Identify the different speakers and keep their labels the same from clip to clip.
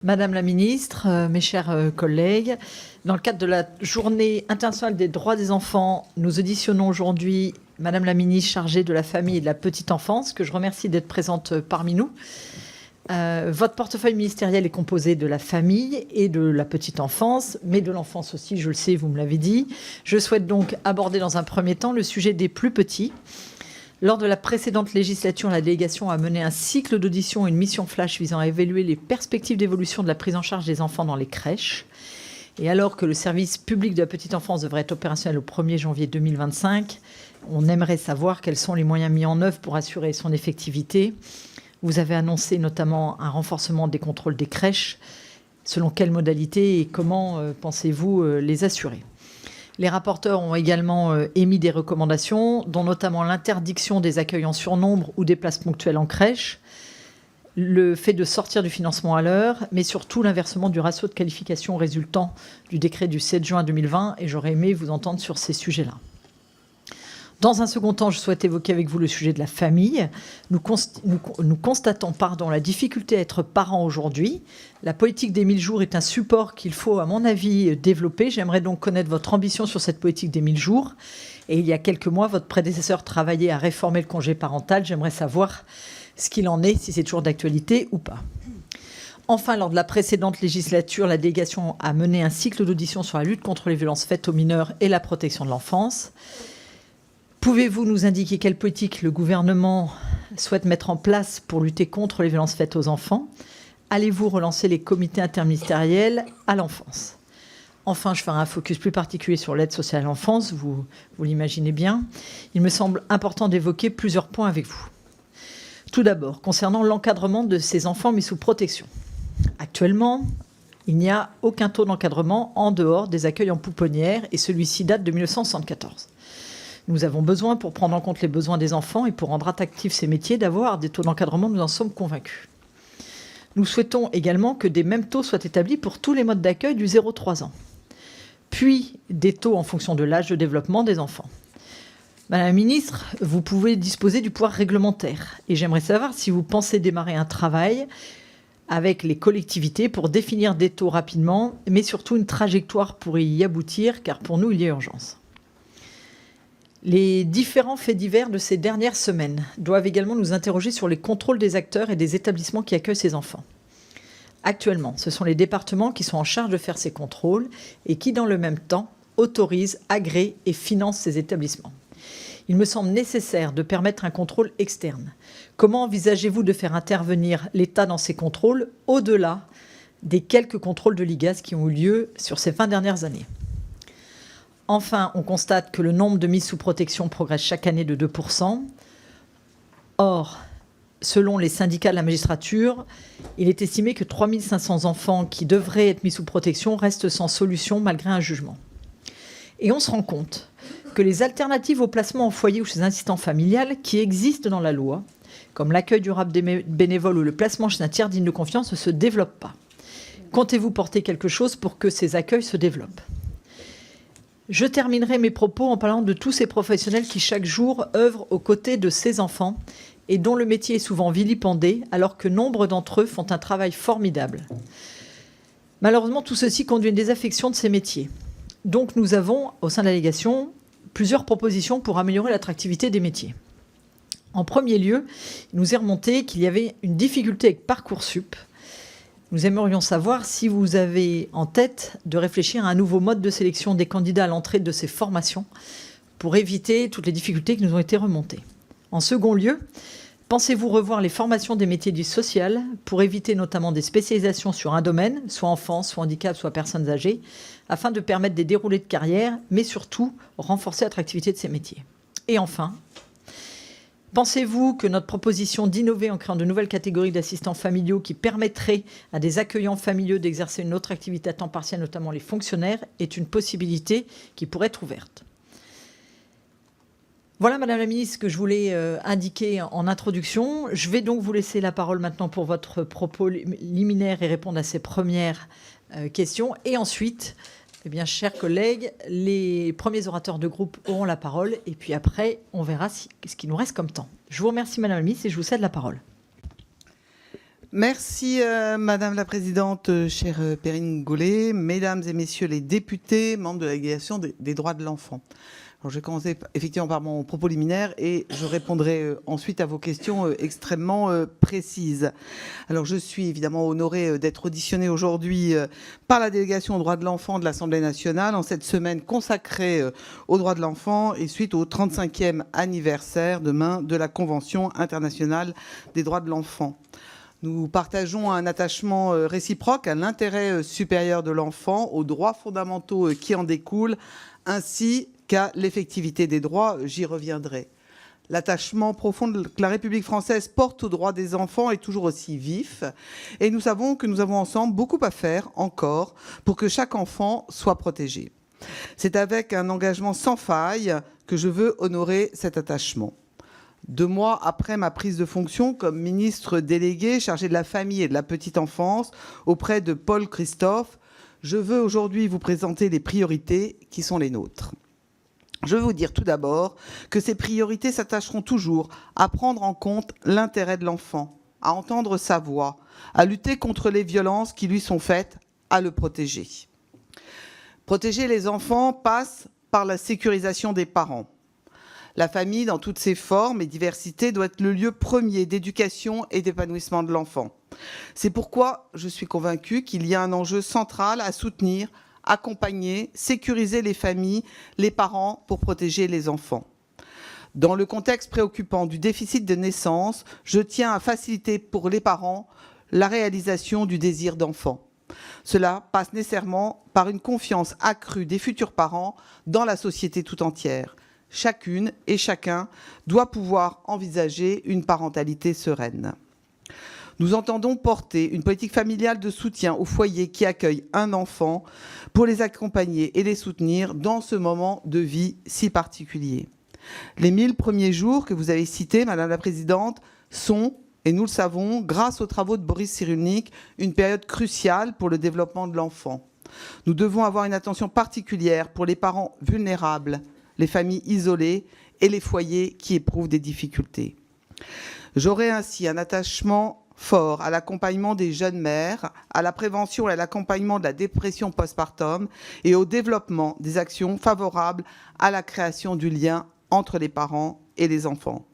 Speaker 1: Madame la ministre, mes chers collègues, dans le cadre de la Journée internationale des droits des enfants, nous auditionnons aujourd'hui Madame la ministre chargée de la famille et de la petite enfance, que je remercie d'être présente parmi nous. Votre portefeuille ministériel est composé de la famille et de la petite enfance, mais de l'enfance aussi, je le sais, vous me l'avez dit. Je souhaite donc aborder dans un premier temps le sujet des plus petits. Lors de la précédente législature, la délégation a mené un cycle d'auditions et une mission flash visant à évaluer les perspectives d'évolution de la prise en charge des enfants dans les crèches. Et alors que le service public de la petite enfance devrait être opérationnel au 1er janvier 2025, on aimerait savoir quels sont les moyens mis en œuvre pour assurer son effectivité. Vous avez annoncé notamment un renforcement des contrôles des crèches. Selon quelles modalités et comment pensez-vous les assurer ? Les rapporteurs ont également émis des recommandations, dont notamment l'interdiction des accueils en surnombre ou des places ponctuelles en crèche, le fait de sortir du financement à l'heure, mais surtout l'inversement du ratio de qualification résultant du décret du 7 juin 2020, et j'aurais aimé vous entendre sur ces sujets-là. Dans un second temps, je souhaite évoquer avec vous le sujet de la famille. Nous constatons la difficulté à être parent aujourd'hui. La politique des 1000 jours est un support qu'il faut, à mon avis, développer. J'aimerais donc connaître votre ambition sur cette politique des 1000 jours. Et il y a quelques mois, votre prédécesseur travaillait à réformer le congé parental. J'aimerais savoir ce qu'il en est, si c'est toujours d'actualité ou pas. Enfin, lors de la précédente législature, la délégation a mené un cycle d'auditions sur la lutte contre les violences faites aux mineurs et la protection de l'enfance. Pouvez-vous nous indiquer quelle politique le gouvernement souhaite mettre en place pour lutter contre les violences faites aux enfants ? Allez-vous relancer les comités interministériels à l'enfance ? Enfin, je ferai un focus plus particulier sur l'aide sociale à l'enfance, vous l'imaginez bien. Il me semble important d'évoquer plusieurs points avec vous. Tout d'abord, concernant l'encadrement de ces enfants mis sous protection. Actuellement, il n'y a aucun taux d'encadrement en dehors des accueils en pouponnière et celui-ci date de 1974. Nous avons besoin, pour prendre en compte les besoins des enfants et pour rendre attractifs ces métiers, d'avoir des taux d'encadrement, nous en sommes convaincus. Nous souhaitons également que des mêmes taux soient établis pour tous les modes d'accueil du 0-3 ans, puis des taux en fonction de l'âge de développement des enfants. Madame la ministre, vous pouvez disposer du pouvoir réglementaire et j'aimerais savoir si vous pensez démarrer un travail avec les collectivités pour définir des taux rapidement, mais surtout une trajectoire pour y aboutir, car pour nous, il y a urgence. Les différents faits divers de ces dernières semaines doivent également nous interroger sur les contrôles des acteurs et des établissements qui accueillent ces enfants. Actuellement, ce sont les départements qui sont en charge de faire ces contrôles et qui, dans le même temps, autorisent, agréent et financent ces établissements. Il me semble nécessaire de permettre un contrôle externe. Comment envisagez-vous de faire intervenir l'État dans ces contrôles au-delà des quelques contrôles de l'IGAS qui ont eu lieu sur ces 20 dernières années ? Enfin, on constate que le nombre de mises sous protection progresse chaque année de 2%. Or, selon les syndicats de la magistrature, il est estimé que 3 500 enfants qui devraient être mis sous protection restent sans solution malgré un jugement. Et on se rend compte que les alternatives au placement en foyer ou chez un assistant familial qui existent dans la loi, comme l'accueil durable des bénévoles ou le placement chez un tiers digne de confiance, ne se développent pas. Comptez-vous porter quelque chose pour que ces accueils se développent ? Je terminerai mes propos en parlant de tous ces professionnels qui chaque jour œuvrent aux côtés de ces enfants et dont le métier est souvent vilipendé alors que nombre d'entre eux font un travail formidable. Malheureusement, tout ceci conduit à une désaffection de ces métiers. Donc nous avons, au sein de la délégation, plusieurs propositions pour améliorer l'attractivité des métiers. En premier lieu, il nous est remonté qu'il y avait une difficulté avec Parcoursup. Nous aimerions savoir si vous avez en tête de réfléchir à un nouveau mode de sélection des candidats à l'entrée de ces formations pour éviter toutes les difficultés qui nous ont été remontées. En second lieu, pensez-vous revoir les formations des métiers du social pour éviter notamment des spécialisations sur un domaine, soit enfance, soit handicap, soit personnes âgées, afin de permettre des déroulés de carrière, mais surtout renforcer l'attractivité de ces métiers. Et enfin, pensez-vous que notre proposition d'innover en créant de nouvelles catégories d'assistants familiaux qui permettraient à des accueillants familiaux d'exercer une autre activité à temps partiel, notamment les fonctionnaires, est une possibilité qui pourrait être ouverte ? Voilà, Madame la Ministre, ce que je voulais indiquer en introduction. Je vais donc vous laisser la parole maintenant pour votre propos liminaire et répondre à ces premières questions. Et ensuite, eh bien, chers collègues, les premiers orateurs de groupe auront la parole et puis après, on verra ce qu'il nous reste comme temps. Je vous remercie, Madame la Ministre, et je vous cède la parole.
Speaker 2: Merci Madame la Présidente, chère Perrine Goulet, Mesdames et Messieurs les députés, membres de la délégation des droits de l'enfant. Alors, je vais commencer effectivement par mon propos liminaire et je répondrai ensuite à vos questions extrêmement précises. Alors, je suis évidemment honorée d'être auditionnée aujourd'hui par la délégation aux droits de l'enfant de l'Assemblée nationale en cette semaine consacrée aux droits de l'enfant et suite au 35e anniversaire demain de la Convention internationale des droits de l'enfant. Nous partageons un attachement réciproque à l'intérêt supérieur de l'enfant, aux droits fondamentaux qui en découlent, ainsi qu'à l'effectivité des droits, j'y reviendrai. L'attachement profond que la République française porte aux droits des enfants est toujours aussi vif et nous savons que nous avons ensemble beaucoup à faire encore pour que chaque enfant soit protégé. C'est avec un engagement sans faille que je veux honorer cet attachement. 2 mois après ma prise de fonction comme ministre délégué chargé de la famille et de la petite enfance auprès de Paul Christophe, je veux aujourd'hui vous présenter les priorités qui sont les nôtres. Je veux vous dire tout d'abord que ces priorités s'attacheront toujours à prendre en compte l'intérêt de l'enfant, à entendre sa voix, à lutter contre les violences qui lui sont faites, à le protéger. Protéger les enfants passe par la sécurisation des parents. La famille, dans toutes ses formes et diversités, doit être le lieu premier d'éducation et d'épanouissement de l'enfant. C'est pourquoi je suis convaincue qu'il y a un enjeu central à soutenir, accompagner, sécuriser les familles, les parents pour protéger les enfants. Dans le contexte préoccupant du déficit de naissance, je tiens à faciliter pour les parents la réalisation du désir d'enfant. Cela passe nécessairement par une confiance accrue des futurs parents dans la société tout entière. Chacune et chacun doit pouvoir envisager une parentalité sereine. Nous entendons porter une politique familiale de soutien aux foyers qui accueillent un enfant pour les accompagner et les soutenir dans ce moment de vie si particulier. Les 1000 premiers jours que vous avez cités, Madame la Présidente, sont, et nous le savons, grâce aux travaux de Boris Cyrulnik, une période cruciale pour le développement de l'enfant. Nous devons avoir une attention particulière pour les parents vulnérables, les familles isolées et les foyers qui éprouvent des difficultés. J'aurai ainsi un attachement fort à l'accompagnement des jeunes mères, à la prévention et à l'accompagnement de la dépression postpartum et au développement des actions favorables à la création du lien entre les parents et les enfants.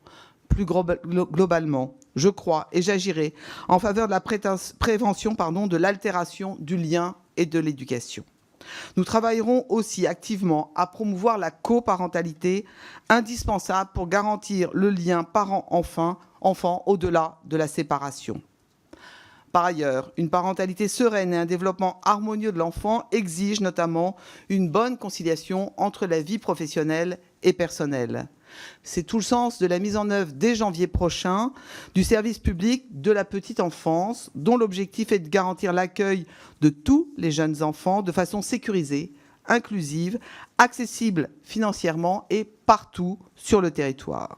Speaker 2: Plus globalement, je crois et j'agirai en faveur de la prévention de l'altération du lien et de l'éducation. Nous travaillerons aussi activement à promouvoir la coparentalité, indispensable pour garantir le lien parent-enfant au-delà de la séparation. Par ailleurs, une parentalité sereine et un développement harmonieux de l'enfant exigent notamment une bonne conciliation entre la vie professionnelle et personnelle. C'est tout le sens de la mise en œuvre dès janvier prochain du service public de la petite enfance, dont l'objectif est de garantir l'accueil de tous les jeunes enfants de façon sécurisée, inclusive, accessible financièrement et partout sur le territoire.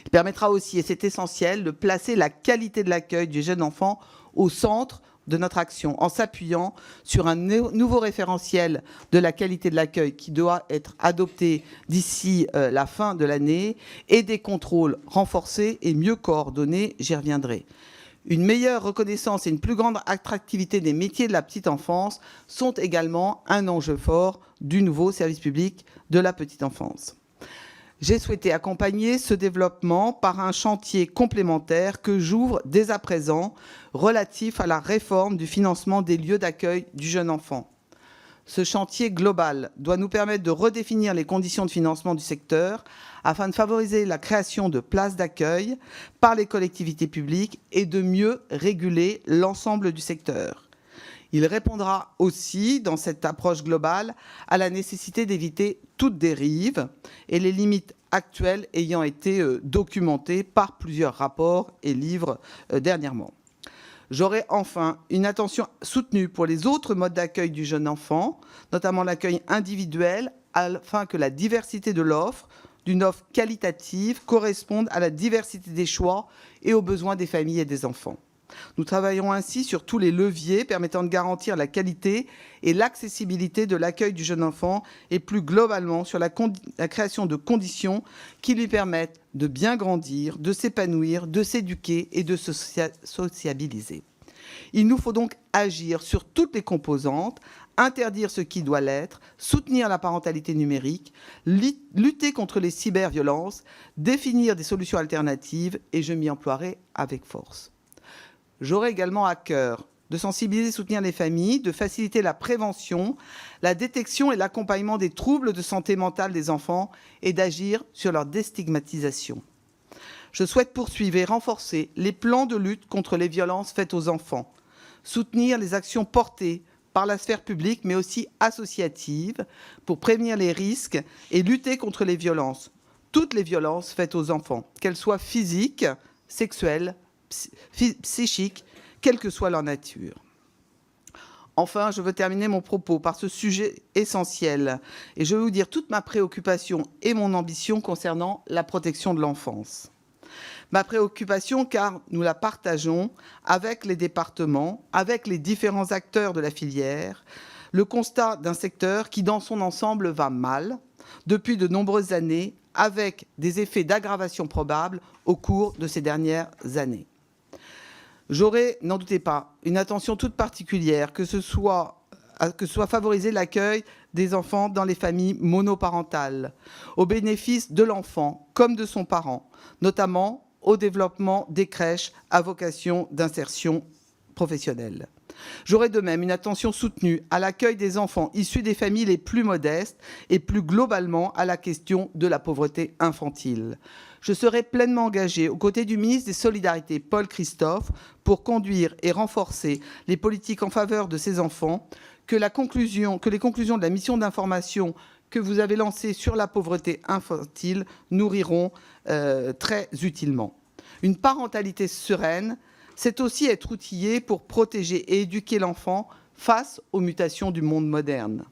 Speaker 2: Il permettra aussi, et c'est essentiel, de placer la qualité de l'accueil du jeune enfant au centre de notre action, en s'appuyant sur un nouveau référentiel de la qualité de l'accueil qui doit être adopté d'ici la fin de l'année et des contrôles renforcés et mieux coordonnés, j'y reviendrai. Une meilleure reconnaissance et une plus grande attractivité des métiers de la petite enfance sont également un enjeu fort du nouveau service public de la petite enfance. J'ai souhaité accompagner ce développement par un chantier complémentaire que j'ouvre dès à présent relatif à la réforme du financement des lieux d'accueil du jeune enfant. Ce chantier global doit nous permettre de redéfinir les conditions de financement du secteur afin de favoriser la création de places d'accueil par les collectivités publiques et de mieux réguler l'ensemble du secteur. Il répondra aussi, dans cette approche globale, à la nécessité d'éviter toute dérive et les limites actuelles ayant été documentées par plusieurs rapports et livres dernièrement. J'aurai enfin une attention soutenue pour les autres modes d'accueil du jeune enfant, notamment l'accueil individuel, afin que la diversité de l'offre, d'une offre qualitative, corresponde à la diversité des choix et aux besoins des familles et des enfants. Nous travaillerons ainsi sur tous les leviers permettant de garantir la qualité et l'accessibilité de l'accueil du jeune enfant et plus globalement sur la création de conditions qui lui permettent de bien grandir, de s'épanouir, de s'éduquer et de se sociabiliser. Il nous faut donc agir sur toutes les composantes, interdire ce qui doit l'être, soutenir la parentalité numérique, lutter contre les cyberviolences, définir des solutions alternatives et je m'y emploierai avec force. J'aurai également à cœur de sensibiliser et soutenir les familles, de faciliter la prévention, la détection et l'accompagnement des troubles de santé mentale des enfants et d'agir sur leur déstigmatisation. Je souhaite poursuivre et renforcer les plans de lutte contre les violences faites aux enfants, soutenir les actions portées par la sphère publique, mais aussi associative, pour prévenir les risques et lutter contre les violences, toutes les violences faites aux enfants, qu'elles soient physiques, sexuelles, psychiques, quelle que soit leur nature. Enfin, je veux terminer mon propos par ce sujet essentiel et je vais vous dire toute ma préoccupation et mon ambition concernant la protection de l'enfance. Ma préoccupation, car nous la partageons avec les départements, avec les différents acteurs de la filière, le constat d'un secteur qui, dans son ensemble, va mal depuis de nombreuses années, avec des effets d'aggravation probables au cours de ces dernières années. J'aurai, n'en doutez pas, une attention toute particulière, que soit favoriser l'accueil des enfants dans les familles monoparentales, au bénéfice de l'enfant comme de son parent, notamment au développement des crèches à vocation d'insertion professionnelle. J'aurai de même une attention soutenue à l'accueil des enfants issus des familles les plus modestes et plus globalement à la question de la pauvreté infantile. Je serai pleinement engagée aux côtés du ministre des Solidarités, Paul Christophe, pour conduire et renforcer les politiques en faveur de ces enfants, que les conclusions de la mission d'information que vous avez lancée sur la pauvreté infantile nourriront très utilement. Une parentalité sereine, c'est aussi être outillé pour protéger et éduquer l'enfant face aux mutations du monde moderne.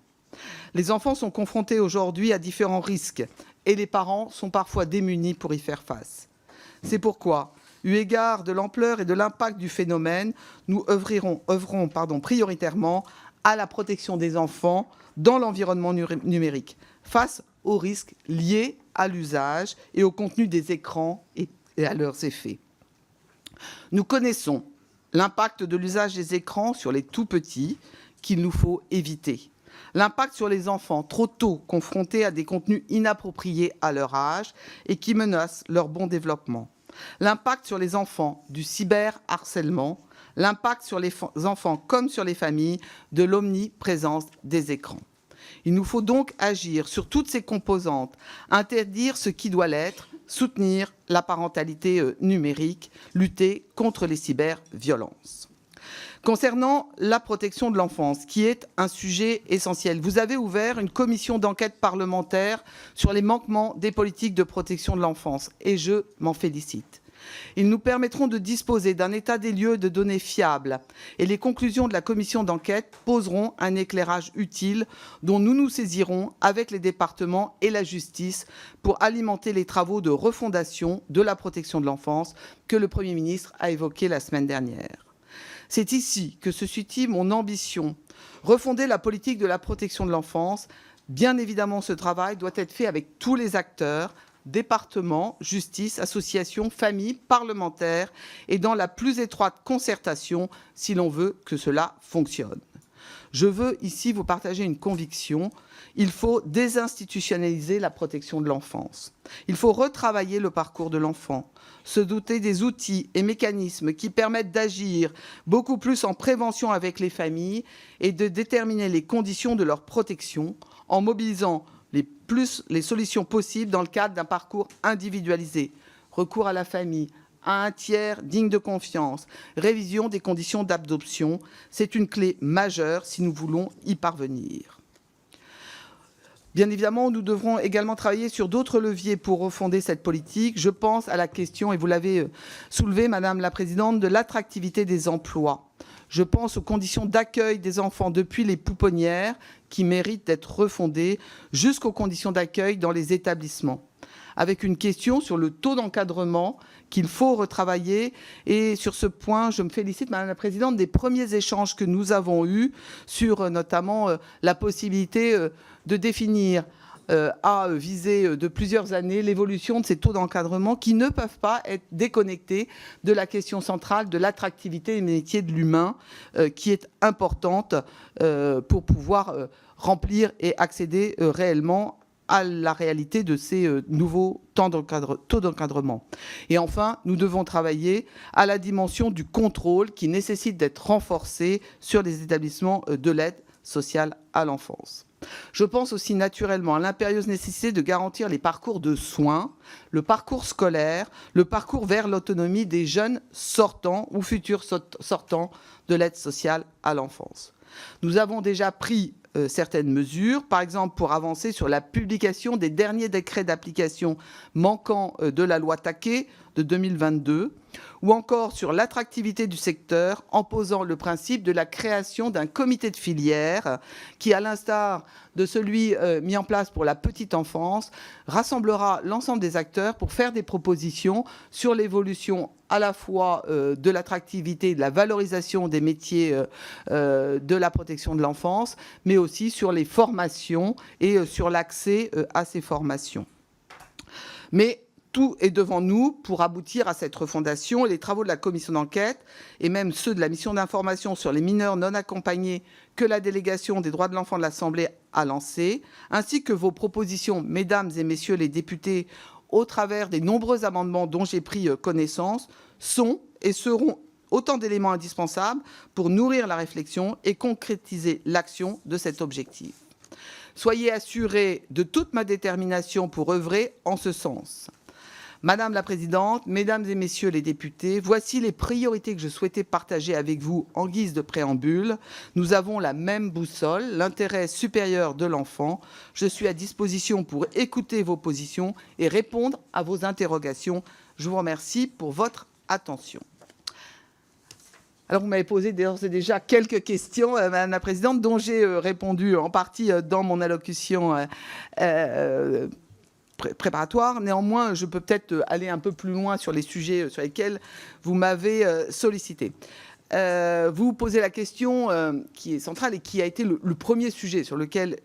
Speaker 2: Les enfants sont confrontés aujourd'hui à différents risques et les parents sont parfois démunis pour y faire face. C'est pourquoi, eu égard de l'ampleur et de l'impact du phénomène, nous œuvrons prioritairement à la protection des enfants dans l'environnement numérique, face aux risques liés à l'usage et au contenu des écrans et à leurs effets. Nous connaissons l'impact de l'usage des écrans sur les tout-petits qu'il nous faut éviter. L'impact sur les enfants trop tôt confrontés à des contenus inappropriés à leur âge et qui menacent leur bon développement. L'impact sur les enfants du cyberharcèlement. L'impact sur les enfants comme sur les familles de l'omniprésence des écrans. Il nous faut donc agir sur toutes ces composantes, interdire ce qui doit l'être, soutenir la parentalité numérique, lutter contre les cyberviolences. Concernant la protection de l'enfance, qui est un sujet essentiel, vous avez ouvert une commission d'enquête parlementaire sur les manquements des politiques de protection de l'enfance, et je m'en félicite. Ils nous permettront de disposer d'un état des lieux de données fiables et les conclusions de la commission d'enquête poseront un éclairage utile dont nous nous saisirons avec les départements et la justice pour alimenter les travaux de refondation de la protection de l'enfance que le Premier ministre a évoqué la semaine dernière. C'est ici que se situe mon ambition, refonder la politique de la protection de l'enfance. Bien évidemment, ce travail doit être fait avec tous les acteurs, départements, justice, associations, familles, parlementaires et dans la plus étroite concertation si l'on veut que cela fonctionne. Je veux ici vous partager une conviction. Il faut désinstitutionnaliser la protection de l'enfance. Il faut retravailler le parcours de l'enfant, se doter des outils et mécanismes qui permettent d'agir beaucoup plus en prévention avec les familles et de déterminer les conditions de leur protection en mobilisant les solutions possibles dans le cadre d'un parcours individualisé, recours à la famille, à un tiers digne de confiance, révision des conditions d'adoption. C'est une clé majeure si nous voulons y parvenir. Bien évidemment, nous devrons également travailler sur d'autres leviers pour refonder cette politique. Je pense à la question, et vous l'avez soulevé, Madame la Présidente, de l'attractivité des emplois. Je pense aux conditions d'accueil des enfants depuis les pouponnières qui méritent d'être refondées jusqu'aux conditions d'accueil dans les établissements. avec une question sur le taux d'encadrement qu'il faut retravailler. Et sur ce point, je me félicite, Madame la Présidente, des premiers échanges que nous avons eus sur notamment la possibilité de définir à viser de plusieurs années l'évolution de ces taux d'encadrement qui ne peuvent pas être déconnectés de la question centrale de l'attractivité des métiers de l'humain qui est importante pour pouvoir remplir et accéder réellement à la réalité de ces nouveaux taux d'encadrement. Et enfin, nous devons travailler à la dimension du contrôle qui nécessite d'être renforcé sur les établissements de l'aide sociale à l'enfance. Je pense aussi naturellement à l'impérieuse nécessité de garantir les parcours de soins, le parcours scolaire, le parcours vers l'autonomie des jeunes sortants ou futurs sortants de l'aide sociale à l'enfance. Nous avons déjà pris certaines mesures, par exemple pour avancer sur la publication des derniers décrets d'application manquants de la loi Taquet de 2022, ou encore sur l'attractivité du secteur en posant le principe de la création d'un comité de filière qui, à l'instar de celui mis en place pour la petite enfance, rassemblera l'ensemble des acteurs pour faire des propositions sur l'évolution à la fois de l'attractivité et de la valorisation des métiers de la protection de l'enfance, mais aussi sur les formations et sur l'accès à ces formations. Mais tout est devant nous pour aboutir à cette refondation. Et les travaux de la commission d'enquête, et même ceux de la mission d'information sur les mineurs non accompagnés que la délégation des droits de l'enfant de l'Assemblée a lancé, ainsi que vos propositions, mesdames et messieurs les députés, au travers des nombreux amendements dont j'ai pris connaissance, sont et seront autant d'éléments indispensables pour nourrir la réflexion et concrétiser l'action de cet objectif. Soyez assurés de toute ma détermination pour œuvrer en ce sens. Madame la Présidente, Mesdames et Messieurs les députés, voici les priorités que je souhaitais partager avec vous en guise de préambule. Nous avons la même boussole, l'intérêt supérieur de l'enfant. Je suis à disposition pour écouter vos positions et répondre à vos interrogations. Je vous remercie pour votre attention. Alors, vous m'avez posé d'ores et déjà quelques questions, Madame la Présidente, dont j'ai répondu en partie dans mon allocution préparatoire. Néanmoins, je peux peut-être aller un peu plus loin sur les sujets sur lesquels vous m'avez sollicité. Vous posez la question qui est centrale et qui a été le premier sujet sur lequel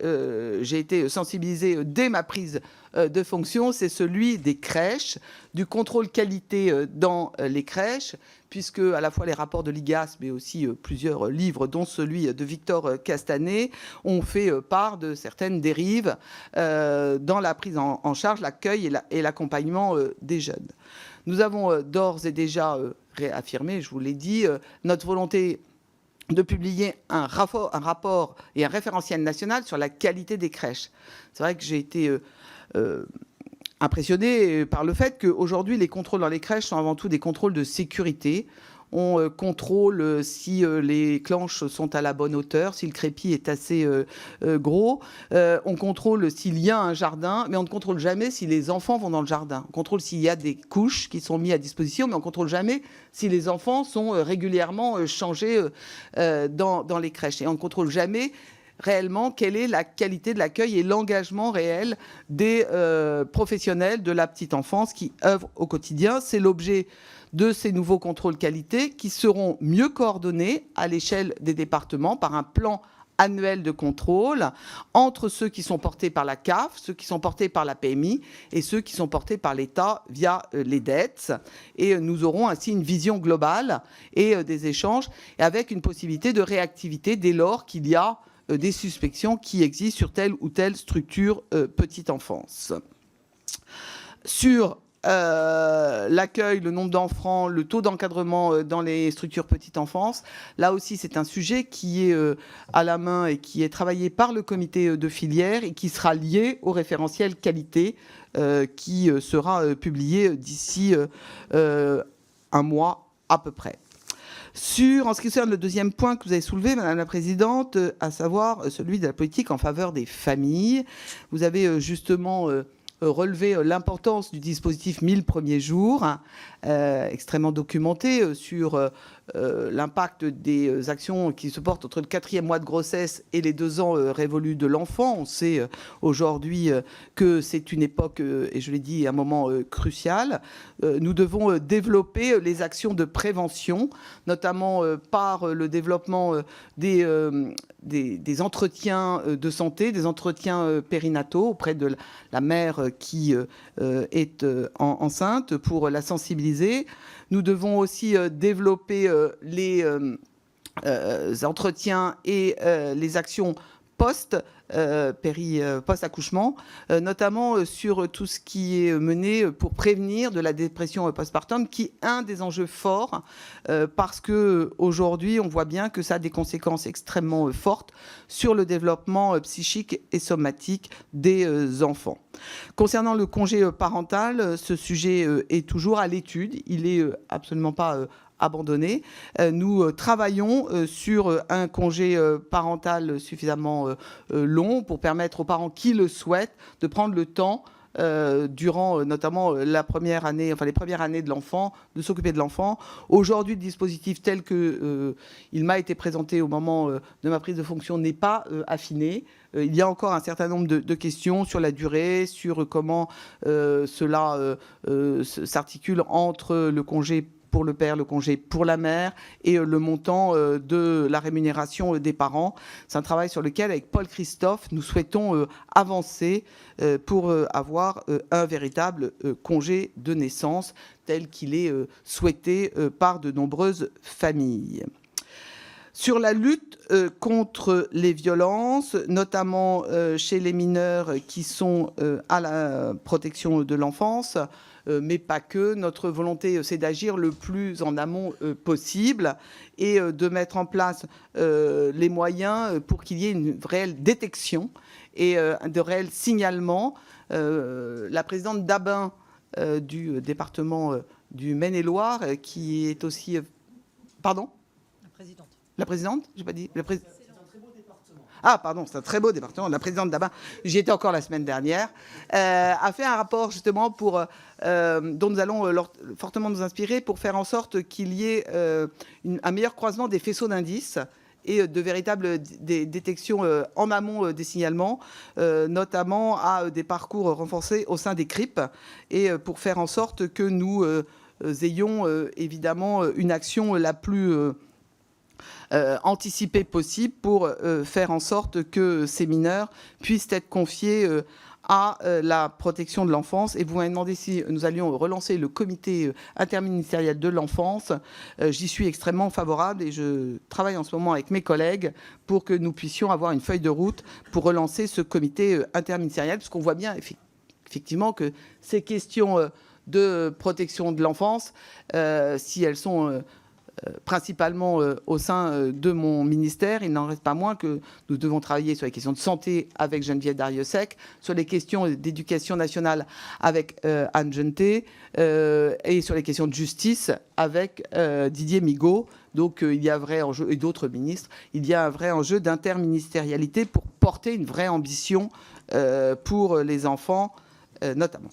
Speaker 2: j'ai été sensibilisée dès ma prise de fonction, c'est celui des crèches, du contrôle qualité dans les crèches, puisque à la fois les rapports de l'IGAS, mais aussi plusieurs livres, dont celui de Victor Castanet, ont fait part de certaines dérives dans la prise en charge, l'accueil et l'accompagnement des jeunes. Nous avons d'ores et déjà réaffirmé, je vous l'ai dit, notre volonté de publier un rapport et un référentiel national sur la qualité des crèches. C'est vrai que j'ai été impressionné par le fait qu'aujourd'hui, les contrôles dans les crèches sont avant tout des contrôles de sécurité. On contrôle si les planches sont à la bonne hauteur, si le crépi est assez gros. On contrôle s'il y a un jardin, mais on ne contrôle jamais si les enfants vont dans le jardin. On contrôle s'il y a des couches qui sont mises à disposition, mais on ne contrôle jamais si les enfants sont régulièrement changés dans les crèches. Et on ne contrôle jamais réellement quelle est la qualité de l'accueil et l'engagement réel des professionnels de la petite enfance qui œuvrent au quotidien. C'est l'objet de ces nouveaux contrôles qualité qui seront mieux coordonnés à l'échelle des départements par un plan annuel de contrôle entre ceux qui sont portés par la CAF, ceux qui sont portés par la PMI et ceux qui sont portés par l'État via les dettes. Et nous aurons ainsi une vision globale et des échanges et avec une possibilité de réactivité dès lors qu'il y a des suspicions qui existent sur telle ou telle structure petite enfance. Sur l'accueil, le nombre d'enfants, le taux d'encadrement dans les structures petite enfance. Là aussi, c'est un sujet qui est à la main et qui est travaillé par le comité de filière et qui sera lié au référentiel qualité qui sera publié d'ici un mois à peu près. En ce qui concerne le deuxième point que vous avez soulevé, Madame la Présidente, à savoir celui de la politique en faveur des familles, vous avez justement relever l'importance du dispositif 1000 premiers jours, extrêmement documenté sur l'impact des actions qui se portent entre le 4e mois de grossesse et les 2 ans révolus de l'enfant. On sait aujourd'hui que c'est une époque, et je l'ai dit, un moment crucial. Nous devons développer les actions de prévention, notamment par le développement des entretiens de santé, des entretiens périnataux auprès de la mère qui est enceinte pour la sensibiliser. Nous devons aussi développer les entretiens et les actions post-accouchement, notamment sur tout ce qui est mené pour prévenir de la dépression postpartum, qui est un des enjeux forts, parce qu'aujourd'hui, on voit bien que ça a des conséquences extrêmement fortes sur le développement psychique et somatique des enfants. Concernant le congé parental, ce sujet est toujours à l'étude. Il n'est absolument pas abandonné. Nous travaillons sur un congé parental suffisamment long pour permettre aux parents qui le souhaitent de prendre le temps durant notamment la première année, enfin les premières années de l'enfant, de s'occuper de l'enfant. Aujourd'hui, le dispositif tel que il m'a été présenté au moment de ma prise de fonction n'est pas affiné. Il y a encore un certain nombre de questions sur la durée, sur comment cela s'articule entre le congé pour le père, le congé pour la mère et le montant de la rémunération des parents. C'est un travail sur lequel, avec Paul Christophe, nous souhaitons avancer pour avoir un véritable congé de naissance tel qu'il est souhaité par de nombreuses familles. Sur la lutte contre les violences, notamment chez les mineurs qui sont à la protection de l'enfance, mais pas que. Notre volonté, c'est d'agir le plus en amont possible et de mettre en place les moyens pour qu'il y ait une réelle détection et de réels signalements. La présidente d'Abin du département du Maine-et-Loire, qui est aussi... Pardon ?
Speaker 1: La présidente.
Speaker 2: La présidente ? J'ai pas dit. Ah, pardon, c'est un très beau département. La présidente d'Abin, j'y étais encore la semaine dernière, a fait un rapport justement dont nous allons fortement nous inspirer pour faire en sorte qu'il y ait un meilleur croisement des faisceaux d'indices et de véritables détections en amont des signalements, notamment à des parcours renforcés au sein des CRIP, et pour faire en sorte que nous ayons évidemment une action la plus... anticipé possible pour faire en sorte que ces mineurs puissent être confiés à la protection de l'enfance. Et vous m'avez demandé si nous allions relancer le comité interministériel de l'enfance. J'y suis extrêmement favorable et je travaille en ce moment avec mes collègues pour que nous puissions avoir une feuille de route pour relancer ce comité interministériel, parce qu'on voit bien effectivement que ces questions de protection de l'enfance, si elles sont... principalement au sein de mon ministère, il n'en reste pas moins que nous devons travailler sur les questions de santé avec Geneviève Darrieussecq, sur les questions d'éducation nationale avec Anne Genetet et sur les questions de justice avec Didier Migaud. Donc il y a un vrai enjeu, et d'autres ministres, il y a un vrai enjeu d'interministérialité pour porter une vraie ambition pour les enfants notamment.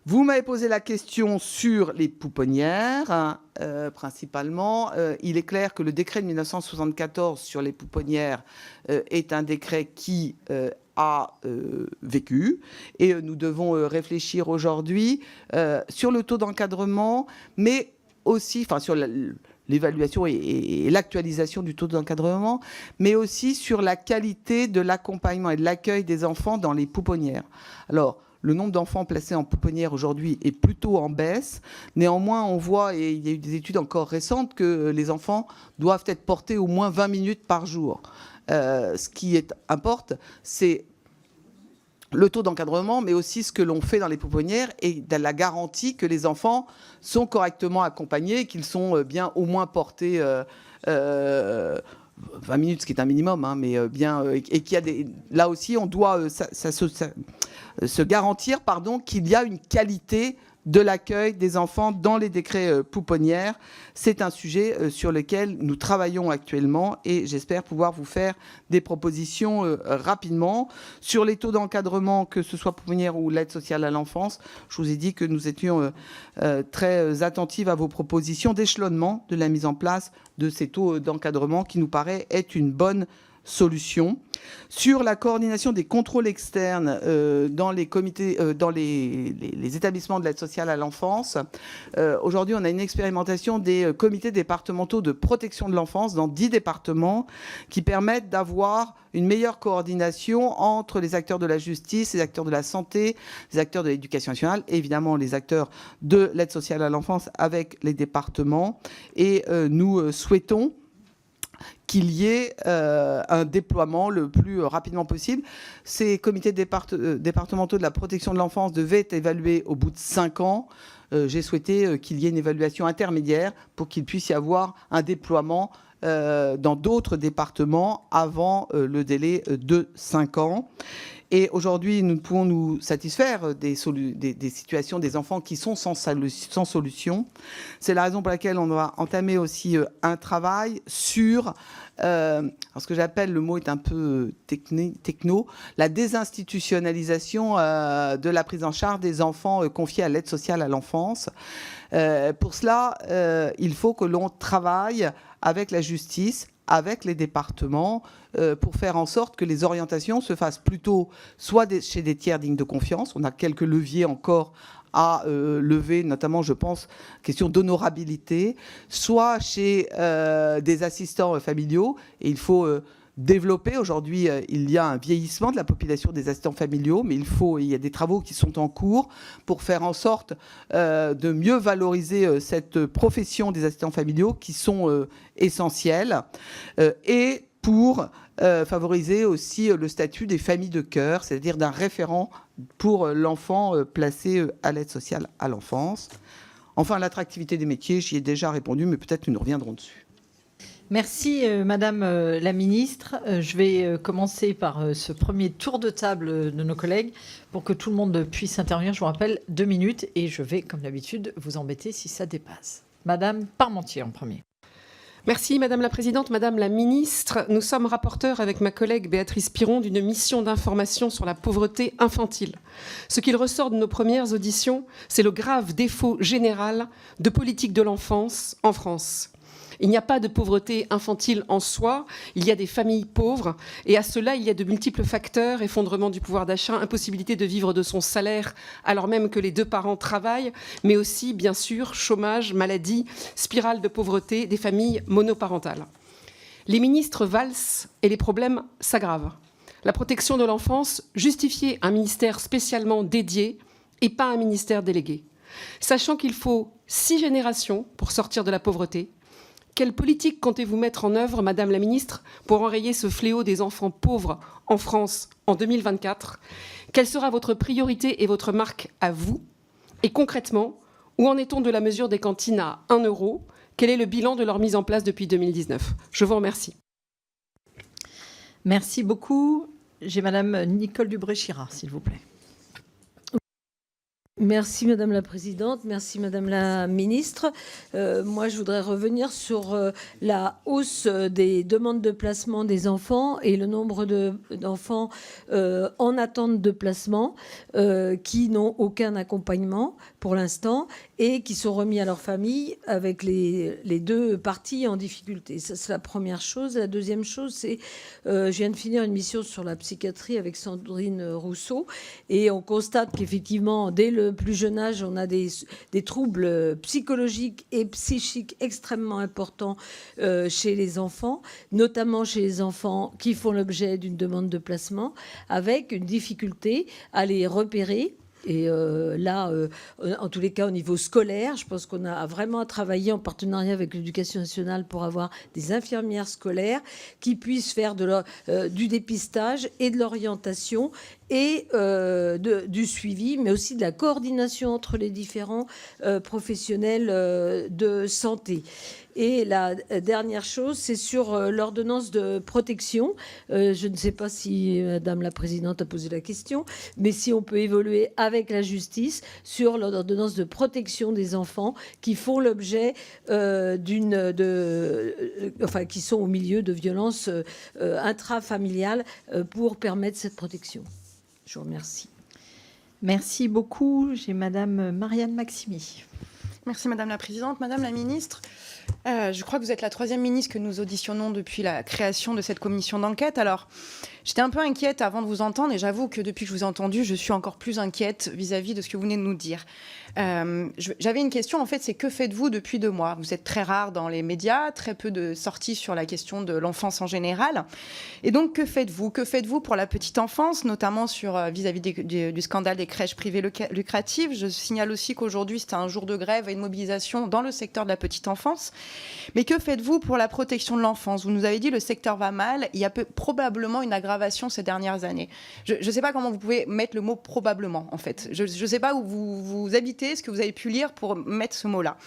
Speaker 2: Vous m'avez posé la question sur les pouponnières, principalement. Il est clair que le décret de 1974 sur les pouponnières est un décret qui a vécu. Et nous devons réfléchir aujourd'hui sur le taux d'encadrement, mais aussi sur l'évaluation et l'actualisation du taux d'encadrement, mais aussi sur la qualité de l'accompagnement et de l'accueil des enfants dans les pouponnières. Alors, le nombre d'enfants placés en pouponnière aujourd'hui est plutôt en baisse. Néanmoins, on voit, et il y a eu des études encore récentes, que les enfants doivent être portés au moins 20 minutes par jour. Ce qui importe, c'est le taux d'encadrement, mais aussi ce que l'on fait dans les pouponnières et la garantie que les enfants sont correctement accompagnés, qu'ils sont bien au moins portés 20 minutes, ce qui est un minimum, mais bien, et qu'il y a là aussi, on doit se garantir, qu'il y a une qualité de l'accueil des enfants dans les décrets pouponnières. C'est un sujet sur lequel nous travaillons actuellement et j'espère pouvoir vous faire des propositions rapidement. Sur les taux d'encadrement, que ce soit pouponnière ou l'aide sociale à l'enfance, je vous ai dit que nous étions très attentives à vos propositions d'échelonnement de la mise en place de ces taux d'encadrement qui nous paraît être une bonne solution. Sur la coordination des contrôles externes dans les comités, dans les établissements de l'aide sociale à l'enfance, aujourd'hui on a une expérimentation des comités départementaux de protection de l'enfance dans 10 départements qui permettent d'avoir une meilleure coordination entre les acteurs de la justice, les acteurs de la santé, les acteurs de l'éducation nationale, et évidemment les acteurs de l'aide sociale à l'enfance avec les départements. Et nous souhaitons qu'il y ait un déploiement le plus rapidement possible. Ces comités départementaux de la protection de l'enfance devaient être évalués au bout de 5 ans. J'ai souhaité qu'il y ait une évaluation intermédiaire pour qu'il puisse y avoir un déploiement dans d'autres départements avant le délai de 5 ans. Et aujourd'hui, nous pouvons nous satisfaire des situations des enfants qui sont sans solution. C'est la raison pour laquelle on doit entamer aussi un travail sur, alors ce que j'appelle, le mot est un peu techno, la désinstitutionnalisation de la prise en charge des enfants confiés à l'aide sociale à l'enfance. Pour cela, il faut que l'on travaille avec la justice, avec les départements, pour faire en sorte que les orientations se fassent plutôt soit chez des tiers dignes de confiance. On a quelques leviers encore à lever, notamment, je pense, question d'honorabilité, soit chez des assistants familiaux. Et il faut développer. Aujourd'hui, il y a un vieillissement de la population des assistants familiaux, mais il y a des travaux qui sont en cours pour faire en sorte de mieux valoriser cette profession des assistants familiaux qui sont essentiels et pour favoriser aussi le statut des familles de cœur, c'est-à-dire d'un référent pour l'enfant placé à l'aide sociale à l'enfance. Enfin, l'attractivité des métiers, j'y ai déjà répondu, mais peut-être nous reviendrons dessus.
Speaker 1: Merci Madame la Ministre. Je vais commencer par ce premier tour de table de nos collègues pour que tout le monde puisse intervenir. Je vous rappelle 2 minutes et je vais, comme d'habitude, vous embêter si ça dépasse. Madame Parmentier en premier.
Speaker 3: Merci Madame la Présidente, Madame la Ministre. Nous sommes rapporteurs avec ma collègue Béatrice Piron d'une mission d'information sur la pauvreté infantile. Ce qu'il ressort de nos premières auditions, c'est le grave défaut général de politique de l'enfance en France. Il n'y a pas de pauvreté infantile en soi, il y a des familles pauvres et à cela, il y a de multiples facteurs, effondrement du pouvoir d'achat, impossibilité de vivre de son salaire alors même que les 2 parents travaillent, mais aussi, bien sûr, chômage, maladie, spirale de pauvreté des familles monoparentales. Les ministres valsent et les problèmes s'aggravent. La protection de l'enfance justifiait un ministère spécialement dédié et pas un ministère délégué. Sachant qu'il faut 6 générations pour sortir de la pauvreté, quelle politique comptez-vous mettre en œuvre, Madame la Ministre, pour enrayer ce fléau des enfants pauvres en France en 2024 ? Quelle sera votre priorité et votre marque à vous ? Et concrètement, où en est-on de la mesure des cantines à 1 €? Quel est le bilan de leur mise en place depuis 2019 ? Je vous remercie.
Speaker 1: Merci beaucoup. J'ai Madame Nicole Dubré-Chirard, s'il vous plaît.
Speaker 4: Merci Madame la Présidente, merci Madame la Ministre. Moi, je voudrais revenir sur la hausse des demandes de placement des enfants et le nombre d'enfants en attente de placement qui n'ont aucun accompagnement pour l'instant et qui sont remis à leur famille avec les 2 parties en difficulté. Ça, c'est la première chose. La deuxième chose, c'est je viens de finir une mission sur la psychiatrie avec Sandrine Rousseau et on constate qu'effectivement, dès le plus jeune âge, on a des troubles psychologiques et psychiques extrêmement importants chez les enfants, notamment chez les enfants qui font l'objet d'une demande de placement, avec une difficulté à les repérer. Et là, en tous les cas, au niveau scolaire, je pense qu'on a vraiment travaillé en partenariat avec l'Éducation nationale pour avoir des infirmières scolaires qui puissent faire du dépistage et de l'orientation et du suivi, mais aussi de la coordination entre les différents professionnels de santé. Et la dernière chose, c'est sur l'ordonnance de protection. Je ne sais pas si Madame la Présidente a posé la question, mais si on peut évoluer avec la justice sur l'ordonnance de protection des enfants qui font l'objet qui sont au milieu de violences intrafamiliales pour permettre cette protection. Je vous remercie.
Speaker 1: Merci beaucoup. J'ai Madame Marianne Maximi.
Speaker 5: Merci Madame la Présidente. Madame la Ministre, je crois que vous êtes la 3e ministre que nous auditionnons depuis la création de cette commission d'enquête. Alors, j'étais un peu inquiète avant de vous entendre et j'avoue que depuis que je vous ai entendu, je suis encore plus inquiète vis-à-vis de ce que vous venez de nous dire. J'avais une question, en fait, c'est que faites-vous depuis 2 mois? Vous êtes très rare dans les médias, très peu de sorties sur la question de l'enfance en général. Et donc, que faites-vous? Que faites-vous pour la petite enfance, notamment vis-à-vis du scandale des crèches privées lucratives? Je signale aussi qu'aujourd'hui, c'était un jour de grève et de mobilisation dans le secteur de la petite enfance. Mais que faites-vous pour la protection de l'enfance? Vous nous avez dit le secteur va mal. Il y a probablement une aggravation ces dernières années. Je ne sais pas comment vous pouvez mettre le mot probablement, en fait. Je ne sais pas où vous habitez, ce que vous avez pu lire pour mettre ce mot-là.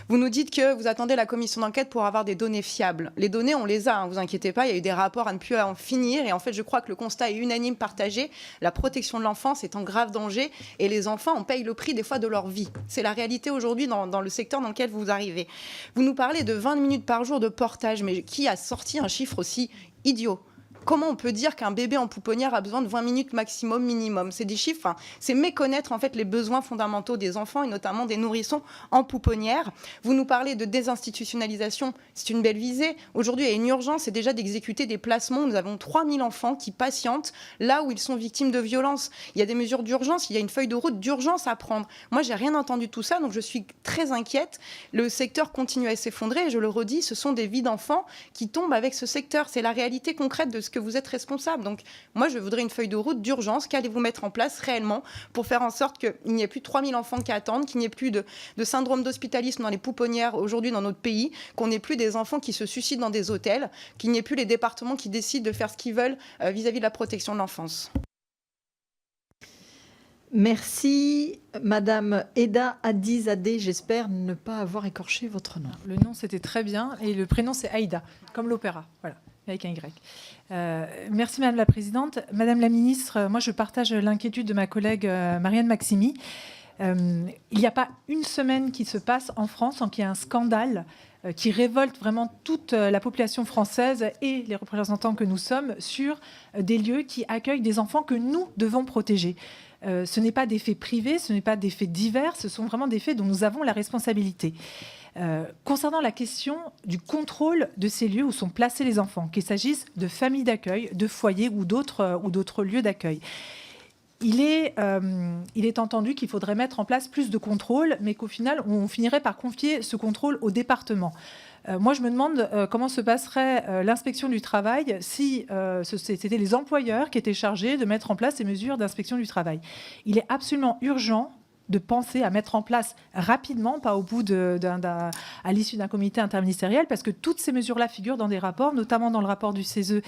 Speaker 5: Vous nous dites que vous attendez la commission d'enquête pour avoir des données fiables. Les données, on les a, hein, vous inquiétez pas. Il y a eu des rapports à ne plus en finir. Et en fait, je crois que le constat est unanime, partagé. La protection de l'enfance est en grave danger et les enfants en payent le prix des fois de leur vie. C'est la réalité aujourd'hui dans le secteur dans lequel vous arrivez. Vous nous parlez de 20 minutes par jour de portage, mais qui a sorti un chiffre aussi idiot? Comment on peut dire qu'un bébé en pouponnière a besoin de 20 minutes maximum, minimum? C'est des chiffres, c'est méconnaître en fait les besoins fondamentaux des enfants et notamment des nourrissons en pouponnière. Vous nous parlez de désinstitutionnalisation, c'est une belle visée. Aujourd'hui, il y a une urgence, c'est déjà d'exécuter des placements. Nous avons 3000 enfants qui patientent là où ils sont victimes de violences. Il y a des mesures d'urgence, il y a une feuille de route d'urgence à prendre. Moi, j'ai rien entendu de tout ça, donc je suis très inquiète. Le secteur continue à s'effondrer et je le redis, ce sont des vies d'enfants qui tombent avec ce secteur. C'est la réalité concrète de ce que vous êtes responsable. Donc, moi, je voudrais une feuille de route d'urgence. Qu'allez-vous mettre en place réellement pour faire en sorte qu'il n'y ait plus 3000 enfants qui attendent, qu'il n'y ait plus de syndrome d'hospitalisme dans les pouponnières aujourd'hui dans notre pays, qu'on n'ait plus des enfants qui se suicident dans des hôtels, qu'il n'y ait plus les départements qui décident de faire ce qu'ils veulent vis-à-vis de la protection de l'enfance.
Speaker 1: Merci, Madame Eda Adizadeh. J'espère ne pas avoir écorché votre nom.
Speaker 6: Le nom, c'était très bien. Et le prénom, c'est Aïda, comme l'opéra. Voilà, avec un Y. Merci, Madame la Présidente. Madame la Ministre, moi, je partage l'inquiétude de ma collègue Marianne Maximi. Il n'y a pas une semaine qui se passe en France sans qu'il y ait un scandale qui révolte vraiment toute la population française et les représentants que nous sommes sur des lieux qui accueillent des enfants que nous devons protéger. Ce n'est pas des faits privés, ce n'est pas des faits divers, ce sont vraiment des faits dont nous avons la responsabilité. Concernant la question du contrôle de ces lieux où sont placés les enfants, qu'il s'agisse de familles d'accueil, de foyers ou d'autres lieux d'accueil, il est entendu qu'il faudrait mettre en place plus de contrôles, mais qu'au final, on finirait par confier ce contrôle au département. Moi, je me demande comment se passerait l'inspection du travail si c'était les employeurs qui étaient chargés de mettre en place ces mesures d'inspection du travail. Il est absolument urgent de penser à mettre en place rapidement, pas au bout à l'issue d'un comité interministériel, parce que toutes ces mesures-là figurent dans des rapports, notamment dans le rapport du CESE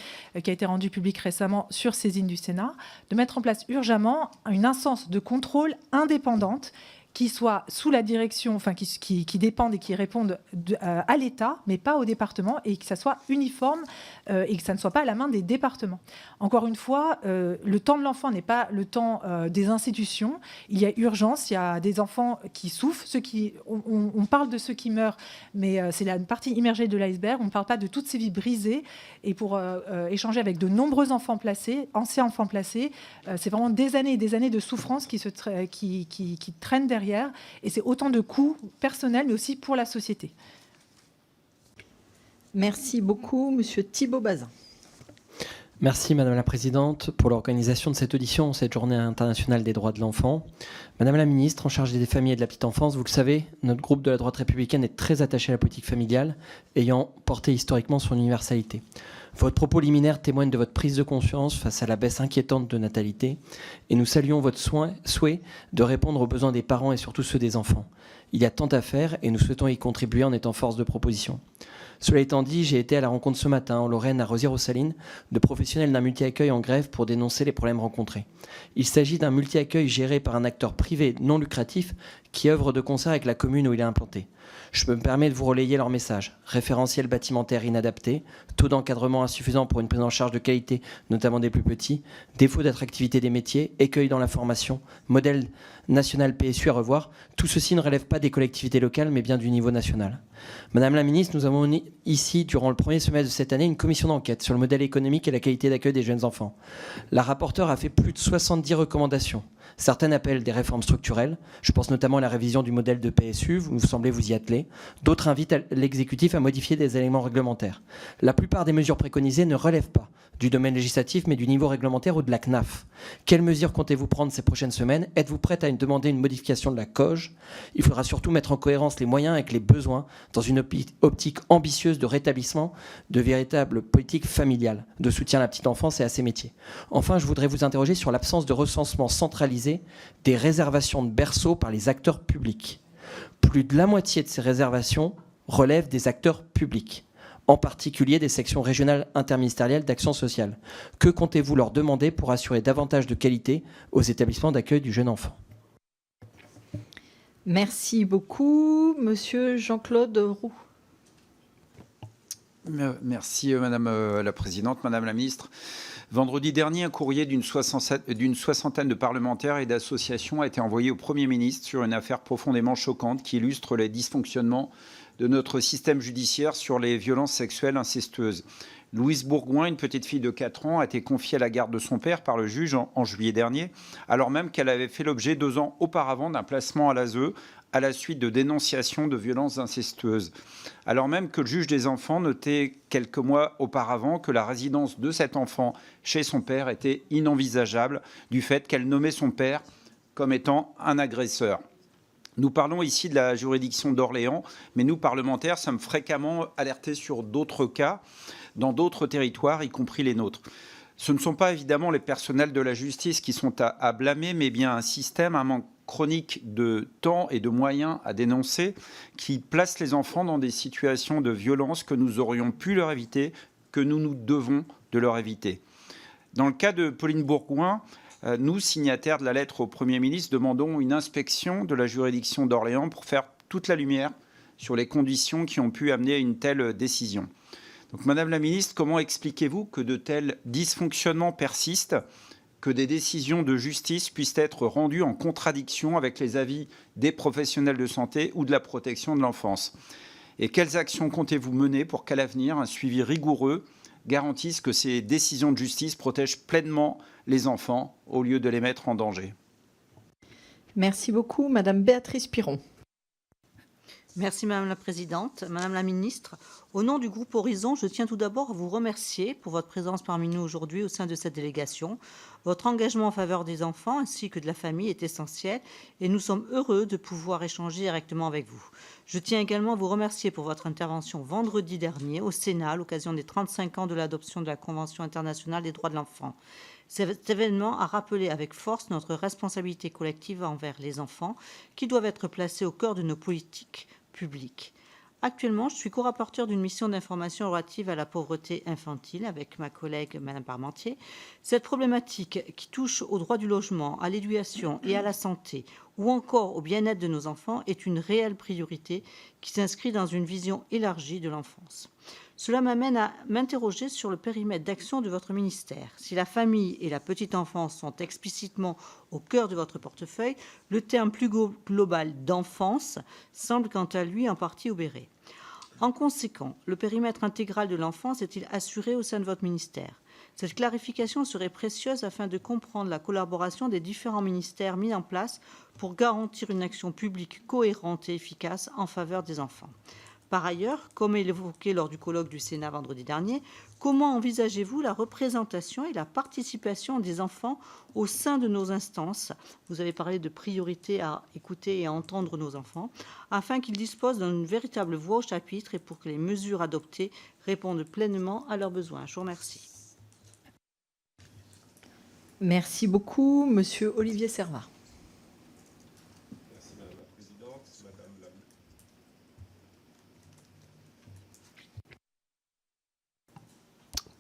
Speaker 6: qui a été rendu public récemment sur saisine du Sénat, de mettre en place urgemment une instance de contrôle indépendante qui soit sous la direction, enfin qui dépendent et qui répondent à l'État, mais pas au département, et que ça soit uniforme et que ça ne soit pas à la main des départements. Encore une fois, le temps de l'enfant n'est pas le temps des institutions. Il y a urgence, il y a des enfants qui souffrent. On parle de ceux qui meurent, mais c'est la partie immergée de l'iceberg. On ne parle pas de toutes ces vies brisées. Et pour échanger avec de nombreux enfants placés, anciens enfants placés, c'est vraiment des années et des années de souffrance qui traînent derrière. Et c'est autant de coûts personnels, mais aussi pour la société.
Speaker 1: Merci beaucoup, Monsieur Thibault Bazin.
Speaker 7: Merci Madame la Présidente pour l'organisation de cette audition, cette journée internationale des droits de l'enfant. Madame la Ministre en charge des familles et de la petite enfance, vous le savez, notre groupe de la droite républicaine est très attaché à la politique familiale, ayant porté historiquement son universalité. Votre propos liminaire témoigne de votre prise de conscience face à la baisse inquiétante de natalité et nous saluons votre souhait de répondre aux besoins des parents et surtout ceux des enfants. Il y a tant à faire et nous souhaitons y contribuer en étant force de proposition. Cela étant dit, j'ai été à la rencontre ce matin en Lorraine, à Rosières-aux-Salines, de professionnels d'un multi-accueil en grève pour dénoncer les problèmes rencontrés. Il s'agit d'un multi-accueil géré par un acteur privé non lucratif qui œuvre de concert avec la commune où il est implanté. Je me permets de vous relayer leur message. Référentiel bâtimentaire inadapté, taux d'encadrement insuffisant pour une prise en charge de qualité, notamment des plus petits, défaut d'attractivité des métiers, écueil dans la formation, modèle national PSU à revoir. Tout ceci ne relève pas des collectivités locales, mais bien du niveau national. Madame la ministre, nous avons ici, durant le premier semestre de cette année, une commission d'enquête sur le modèle économique et la qualité d'accueil des jeunes enfants. La rapporteure a fait plus de 70 recommandations. Certaines appellent des réformes structurelles. Je pense notamment à la révision du modèle de PSU, vous semblez vous y atteler. D'autres invitent l'exécutif à modifier des éléments réglementaires. La plupart des mesures préconisées ne relèvent pas du domaine législatif, mais du niveau réglementaire ou de la CNAF. Quelles mesures comptez-vous prendre ces prochaines semaines? Êtes-vous prête à demander une modification de la COG? Il faudra surtout mettre en cohérence les moyens avec les besoins dans une optique ambitieuse de rétablissement de véritables politiques familiales, de soutien à la petite enfance et à ses métiers. Enfin, je voudrais vous interroger sur l'absence de recensement centralisé des réservations de berceaux par les acteurs publics. Plus de la moitié de ces réservations relèvent des acteurs publics, en particulier des sections régionales interministérielles d'action sociale. Que comptez-vous leur demander pour assurer davantage de qualité aux établissements d'accueil du jeune enfant?
Speaker 1: Merci beaucoup. Monsieur Jean-Claude Roux.
Speaker 8: Merci Madame la Présidente, Madame la Ministre. Vendredi dernier, un courrier d'une soixantaine de parlementaires et d'associations a été envoyé au Premier ministre sur une affaire profondément choquante qui illustre les dysfonctionnements de notre système judiciaire sur les violences sexuelles incestueuses. Louise Bourgoin, une petite fille de 4 ans, a été confiée à la garde de son père par le juge en juillet dernier, alors même qu'elle avait fait l'objet 2 ans auparavant d'un placement à l'ASE à la suite de dénonciations de violences incestueuses. Alors même que le juge des enfants notait quelques mois auparavant que la résidence de cet enfant chez son père était inenvisageable du fait qu'elle nommait son père comme étant un agresseur. Nous parlons ici de la juridiction d'Orléans, mais nous, parlementaires, sommes fréquemment alertés sur d'autres cas dans d'autres territoires, y compris les nôtres. Ce ne sont pas évidemment les personnels de la justice qui sont à blâmer, mais bien un système, un manque chronique de temps et de moyens à dénoncer qui place les enfants dans des situations de violence que nous aurions pu leur éviter, que nous devons de leur éviter. Dans le cas de Pauline Bourgoin, nous, signataires de la lettre au Premier ministre, demandons une inspection de la juridiction d'Orléans pour faire toute la lumière sur les conditions qui ont pu amener à une telle décision. Donc, Madame la Ministre, comment expliquez-vous que de tels dysfonctionnements persistent, que des décisions de justice puissent être rendues en contradiction avec les avis des professionnels de santé ou de la protection de l'enfance? Et quelles actions comptez-vous mener pour qu'à l'avenir, un suivi rigoureux garantisse que ces décisions de justice protègent pleinement les enfants au lieu de les mettre en danger?
Speaker 1: Merci beaucoup. Madame Béatrice Piron.
Speaker 9: Merci Madame la Présidente. Madame la Ministre, au nom du groupe Horizon, je tiens tout d'abord à vous remercier pour votre présence parmi nous aujourd'hui au sein de cette délégation. Votre engagement en faveur des enfants ainsi que de la famille est essentiel et nous sommes heureux de pouvoir échanger directement avec vous. Je tiens également à vous remercier pour votre intervention vendredi dernier au Sénat à l'occasion des 35 ans de l'adoption de la Convention internationale des droits de l'enfant. Cet événement a rappelé avec force notre responsabilité collective envers les enfants qui doivent être placés au cœur de nos politiques publiques. Actuellement, je suis co-rapporteur d'une mission d'information relative à la pauvreté infantile avec ma collègue Madame Parmentier. Cette problématique qui touche au droit du logement, à l'éducation et à la santé ou encore au bien-être de nos enfants est une réelle priorité qui s'inscrit dans une vision élargie de l'enfance. Cela m'amène à m'interroger sur le périmètre d'action de votre ministère. Si la famille et la petite enfance sont explicitement au cœur de votre portefeuille, le terme plus global d'enfance semble quant à lui en partie obéré. En conséquent, le périmètre intégral de l'enfance est-il assuré au sein de votre ministère? Cette clarification serait précieuse afin de comprendre la collaboration des différents ministères mis en place pour garantir une action publique cohérente et efficace en faveur des enfants. Par ailleurs, comme évoqué lors du colloque du Sénat vendredi dernier, comment envisagez-vous la représentation et la participation des enfants au sein de nos instances? Vous avez parlé de priorité à écouter et à entendre nos enfants, afin qu'ils disposent d'une véritable voix au chapitre et pour que les mesures adoptées répondent pleinement à leurs besoins. Je vous remercie.
Speaker 1: Merci beaucoup. Monsieur Olivier Servat.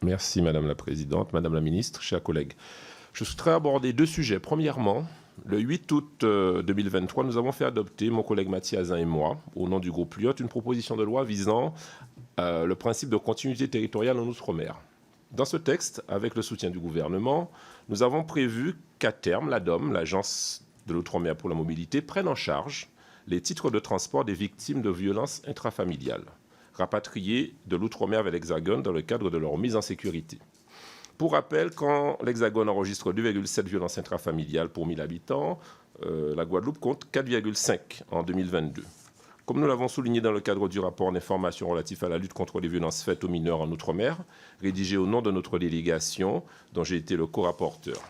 Speaker 10: Merci Madame la Présidente, Madame la Ministre, chers collègues. Je souhaiterais aborder 2 sujets. Premièrement, Le 8 août 2023, nous avons fait adopter, mon collègue Mathias et moi, au nom du groupe LIOT, une proposition de loi visant le principe de continuité territoriale en Outre-mer. Dans ce texte, avec le soutien du gouvernement, nous avons prévu qu'à terme, l'ADOM, l'Agence de l'Outre-mer pour la mobilité, prenne en charge les titres de transport des victimes de violences intrafamiliales, rapatriées de l'Outre-mer vers l'Hexagone dans le cadre de leur mise en sécurité. Pour rappel, quand l'Hexagone enregistre 2,7 violences intrafamiliales pour 1000 habitants, la Guadeloupe compte 4,5 en 2022. Comme nous l'avons souligné dans le cadre du rapport d'information relatif à la lutte contre les violences faites aux mineurs en Outre-mer, rédigé au nom de notre délégation, dont j'ai été le co-rapporteur.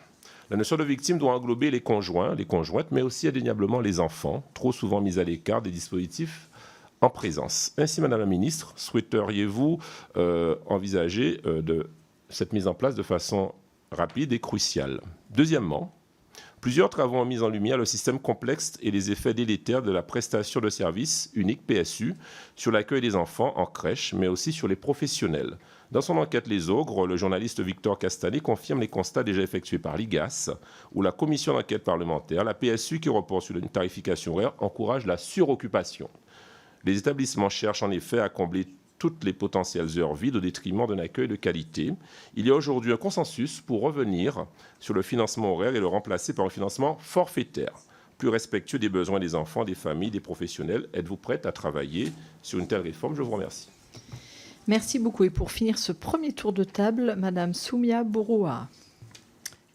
Speaker 10: La notion de victime doit englober les conjoints, les conjointes, mais aussi indéniablement les enfants, trop souvent mis à l'écart des dispositifs en présence. Ainsi, Madame la Ministre, souhaiteriez-vous envisager cette mise en place de façon rapide et cruciale? Deuxièmement, plusieurs travaux ont mis en lumière le système complexe et les effets délétères de la prestation de services unique PSU sur l'accueil des enfants en crèche, mais aussi sur les professionnels. Dans son enquête Les Ogres, le journaliste Victor Castanet confirme les constats déjà effectués par l'IGAS, où la commission d'enquête parlementaire, la PSU qui repose sur une tarification horaire, encourage la suroccupation. Les établissements cherchent en effet à combler toutes les potentielles heures vides au détriment d'un accueil de qualité. Il y a aujourd'hui un consensus pour revenir sur le financement horaire et le remplacer par un financement forfaitaire, plus respectueux des besoins des enfants, des familles, des professionnels. Êtes-vous prête à travailler sur une telle réforme? Je vous remercie.
Speaker 1: Merci beaucoup. Et pour finir ce premier tour de table, Madame Soumia Bouroua.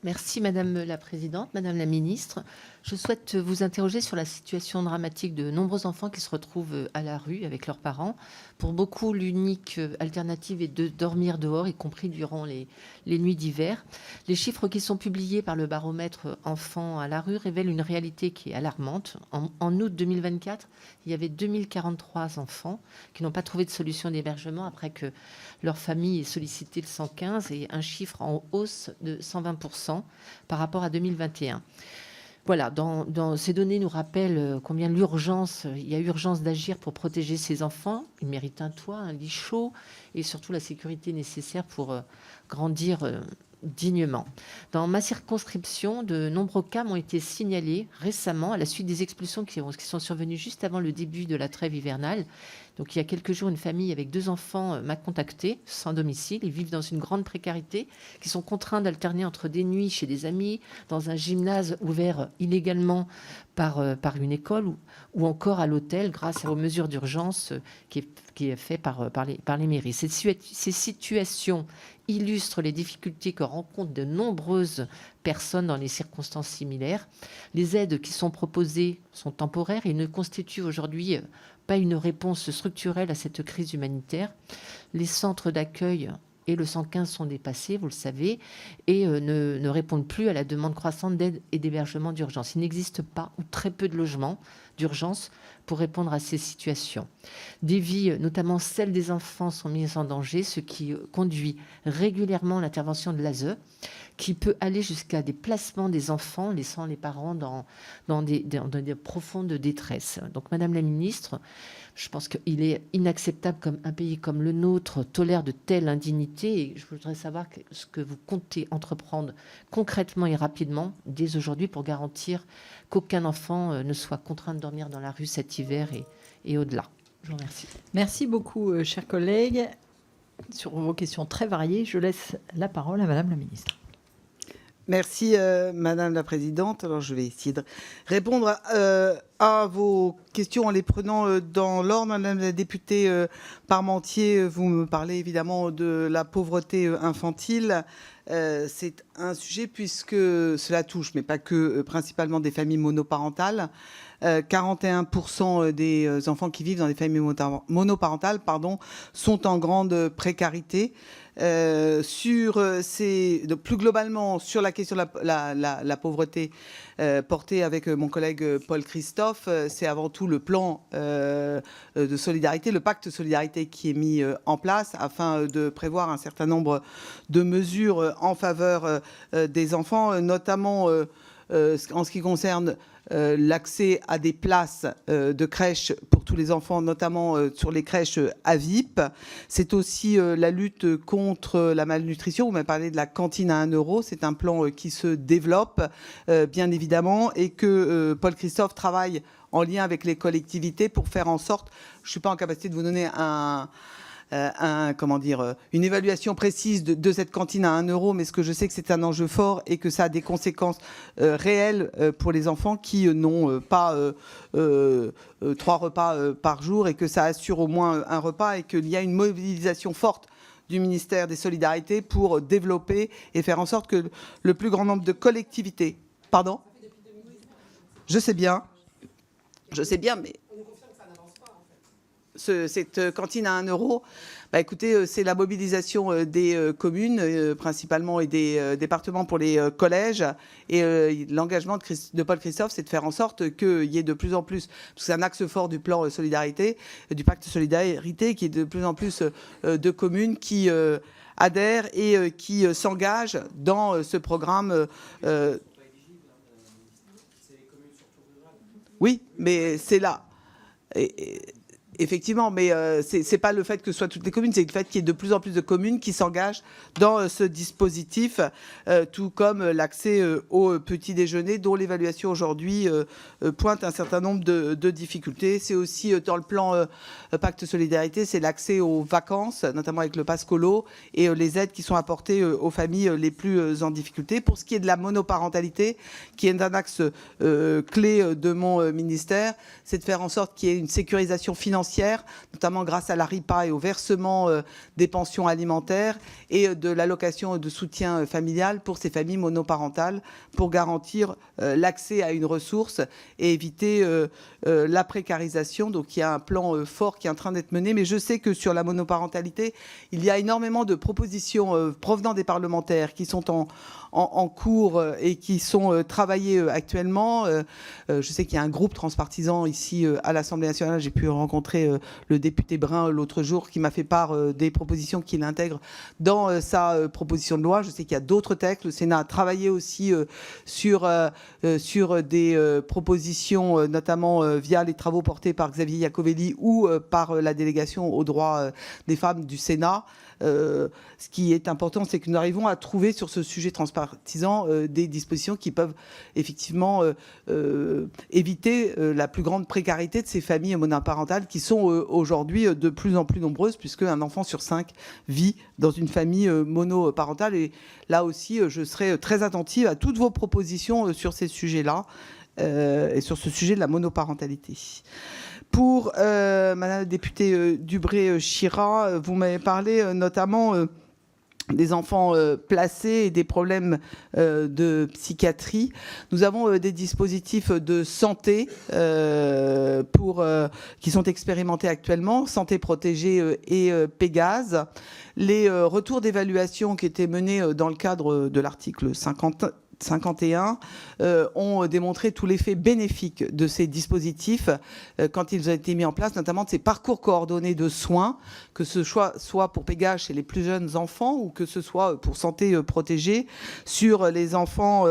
Speaker 11: Merci Madame la Présidente, Madame la Ministre. Je souhaite vous interroger sur la situation dramatique de nombreux enfants qui se retrouvent à la rue avec leurs parents. Pour beaucoup, l'unique alternative est de dormir dehors, y compris durant les nuits d'hiver. Les chiffres qui sont publiés par le baromètre Enfants à la rue révèlent une réalité qui est alarmante. En août 2024, il y avait 2043 enfants qui n'ont pas trouvé de solution d'hébergement après que leur famille ait sollicité le 115, et un chiffre en hausse de 120% par rapport à 2021. Voilà, dans ces données nous rappellent combien il y a urgence d'agir pour protéger ces enfants. Ils méritent un toit, un lit chaud et surtout la sécurité nécessaire pour grandir dignement. Dans ma circonscription, de nombreux cas m'ont été signalés récemment à la suite des expulsions qui sont survenues juste avant le début de la trêve hivernale. Donc, il y a quelques jours, une famille avec 2 enfants m'a contacté, sans domicile. Ils vivent dans une grande précarité, qui sont contraints d'alterner entre des nuits chez des amis, dans un gymnase ouvert illégalement par une école, ou encore à l'hôtel grâce aux mesures d'urgence qui est fait par les mairies. Ces situations illustrent les difficultés que rencontrent de nombreuses personnes dans des circonstances similaires. Les aides qui sont proposées sont temporaires et ne constituent aujourd'hui pas une réponse structurelle à cette crise humanitaire. Les centres d'accueil et le 115 sont dépassés, vous le savez, et ne répondent plus à la demande croissante d'aide et d'hébergement d'urgence. Il n'existe pas ou très peu de logements d'urgence pour répondre à ces situations. Des vies, notamment celles des enfants, sont mises en danger, ce qui conduit régulièrement à l'intervention de l'ASE, qui peut aller jusqu'à des placements des enfants, laissant les parents dans des profondes détresses. Donc, Madame la Ministre, je pense qu'il est inacceptable qu'un pays comme le nôtre tolère de telles indignités, et je voudrais savoir ce que vous comptez entreprendre concrètement et rapidement dès aujourd'hui pour garantir qu'aucun enfant ne soit contraint de dormir dans la rue cet hiver et au-delà. Je vous remercie.
Speaker 1: Merci beaucoup, chers collègues. Sur vos questions très variées, je laisse la parole à Madame la Ministre.
Speaker 2: Merci, Madame la Présidente. Alors, je vais essayer de répondre à vos questions en les prenant dans l'ordre. Madame la députée Parmentier, vous me parlez évidemment de la pauvreté infantile. C'est un sujet puisque cela touche, mais pas que, principalement des familles monoparentales. 41% des enfants qui vivent dans des familles monoparentales sont en grande précarité. Plus globalement, sur la question de la pauvreté portée avec mon collègue Paul Christophe, c'est avant tout le plan de solidarité, le pacte solidarité qui est mis en place afin de prévoir un certain nombre de mesures en faveur des enfants, notamment en ce qui concerne l'accès à des places de crèche pour tous les enfants, notamment sur les crèches AVIP. C'est aussi la lutte contre la malnutrition. Vous m'avez parlé de la cantine à 1 euro. C'est un plan qui se développe, bien évidemment, et que Paul Christophe travaille en lien avec les collectivités pour faire en sorte, je ne suis pas en capacité de vous donner une évaluation précise de cette cantine à 1 euro, mais ce que je sais que c'est un enjeu fort et que ça a des conséquences réelles pour les enfants qui n'ont pas 3 repas par jour, et que ça assure au moins un repas, et qu'il y a une mobilisation forte du ministère des Solidarités pour développer et faire en sorte que le plus grand nombre de collectivités... Pardon ? Je sais bien, mais... Cette cantine à 1 euro, écoutez, c'est la mobilisation des communes principalement et des départements pour les collèges. Et l'engagement de Paul Christophe, c'est de faire en sorte qu'il y ait de plus en plus, parce que c'est un axe fort du plan solidarité, du pacte solidarité, qu'il y ait de plus en plus de communes qui adhèrent et qui s'engagent dans ce programme. Oui, mais c'est là. Effectivement, mais c'est pas le fait que ce soit toutes les communes, c'est le fait qu'il y ait de plus en plus de communes qui s'engagent dans ce dispositif, tout comme l'accès au petit déjeuner, dont l'évaluation aujourd'hui pointe un certain nombre de difficultés. C'est aussi dans le plan Pacte Solidarité, c'est l'accès aux vacances, notamment avec le pass colo, et les aides qui sont apportées aux familles les plus en difficulté. Pour ce qui est de la monoparentalité, qui est un axe clé de mon ministère, c'est de faire en sorte qu'il y ait une sécurisation financière, notamment grâce à la RIPA et au versement des pensions alimentaires et de l'allocation de soutien familial pour ces familles monoparentales, pour garantir l'accès à une ressource et éviter la précarisation. Donc il y a un plan fort qui est en train d'être mené, mais je sais que sur la monoparentalité, il y a énormément de propositions provenant des parlementaires qui sont en cours et qui sont travaillées actuellement. Je sais qu'il y a un groupe transpartisan ici à l'Assemblée nationale. J'ai pu rencontrer le député Brun l'autre jour, qui m'a fait part des propositions qu'il intègre dans sa proposition de loi. Je sais qu'il y a d'autres textes. Le Sénat a travaillé aussi sur des propositions, notamment via les travaux portés par Xavier Iacovelli ou par la délégation aux droits des femmes du Sénat. Ce qui est important, c'est que nous arrivons à trouver sur ce sujet transpartisan des dispositions qui peuvent effectivement éviter la plus grande précarité de ces familles monoparentales qui sont aujourd'hui de plus en plus nombreuses, puisque un enfant sur 5 vit dans une famille monoparentale. Et là aussi, je serai très attentive à toutes vos propositions sur ces sujets-là et sur ce sujet de la monoparentalité. Pour Madame la députée Dubré-Chirat, vous m'avez parlé notamment des enfants placés et des problèmes de psychiatrie. Nous avons des dispositifs de santé qui sont expérimentés actuellement, Santé protégée et Pégase. Les retours d'évaluation qui étaient menés dans le cadre de l'article 51 ont démontré tout l'effet bénéfique de ces dispositifs quand ils ont été mis en place, notamment de ces parcours coordonnés de soins, que ce soit pour Pégase chez les plus jeunes enfants ou que ce soit pour Santé protégée sur les enfants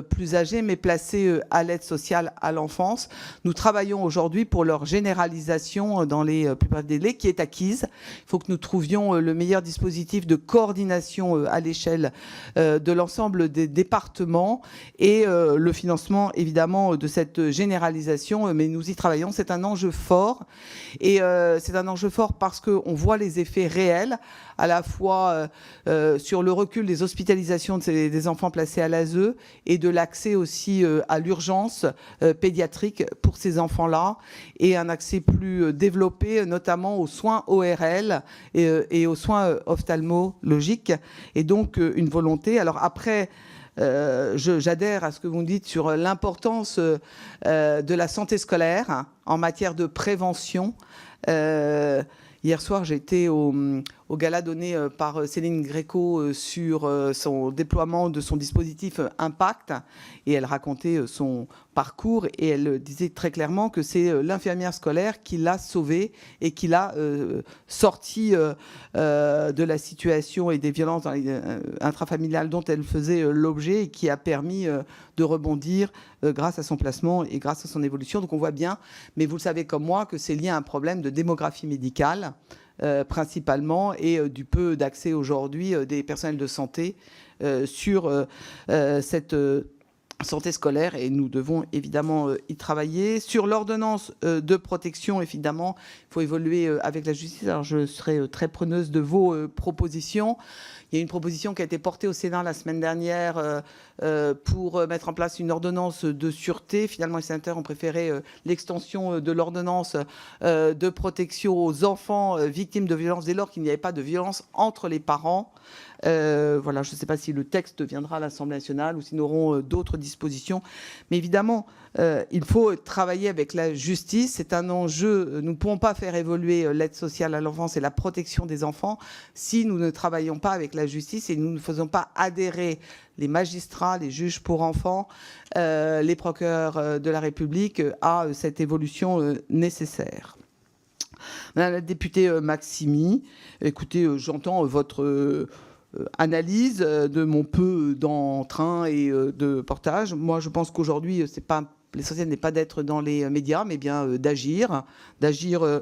Speaker 2: plus âgés mais placés à l'aide sociale à l'enfance. Nous travaillons aujourd'hui pour leur généralisation dans les plus brefs délais, qui est acquise. Il faut que nous trouvions le meilleur dispositif de coordination à l'échelle de l'ensemble des départements et le financement évidemment de cette généralisation, mais nous y travaillons. C'est un enjeu fort et c'est un enjeu fort parce qu'on voit les effets réels à la fois sur le recul des hospitalisations des enfants placés à l'ASE et de l'accès aussi à l'urgence pédiatrique pour ces enfants-là, et un accès plus développé notamment aux soins ORL et aux soins ophtalmologiques, et donc une volonté. Alors après, j'adhère à ce que vous dites sur l'importance de la santé scolaire en matière de prévention. Hier soir, j'étais au au gala donné par Céline Gréco sur son déploiement de son dispositif Impact, et elle racontait son parcours, et elle disait très clairement que c'est l'infirmière scolaire qui l'a sauvée et qui l'a sortie de la situation et des violences intrafamiliales dont elle faisait l'objet, et qui a permis de rebondir grâce à son placement et grâce à son évolution. Donc on voit bien, mais vous le savez comme moi, que c'est lié à un problème de démographie médicale principalement, et du peu d'accès aujourd'hui des personnels de santé sur cette santé scolaire, et nous devons évidemment y travailler. Sur l'ordonnance de protection, évidemment, il faut évoluer avec la justice. Alors je serai très preneuse de vos propositions. Il y a une proposition qui a été portée au Sénat la semaine dernière pour mettre en place une ordonnance de sûreté. Finalement, les sénateurs ont préféré l'extension de l'ordonnance de protection aux enfants victimes de violences dès lors qu'il n'y avait pas de violence entre les parents. Voilà, je ne sais pas si le texte viendra à l'Assemblée nationale ou si nous aurons d'autres dispositions. Mais évidemment, il faut travailler avec la justice. C'est un enjeu. Nous ne pouvons pas faire évoluer l'aide sociale à l'enfance et la protection des enfants si nous ne travaillons pas avec la justice et nous ne faisons pas adhérer les magistrats, les juges pour enfants, les procureurs de la République à cette évolution nécessaire. Madame la députée Maximi, écoutez, j'entends votre analyse de mon peu d'entrain et de portage. Moi, je pense qu'aujourd'hui, c'est pas l'essentiel n'est pas d'être dans les médias, mais bien d'agir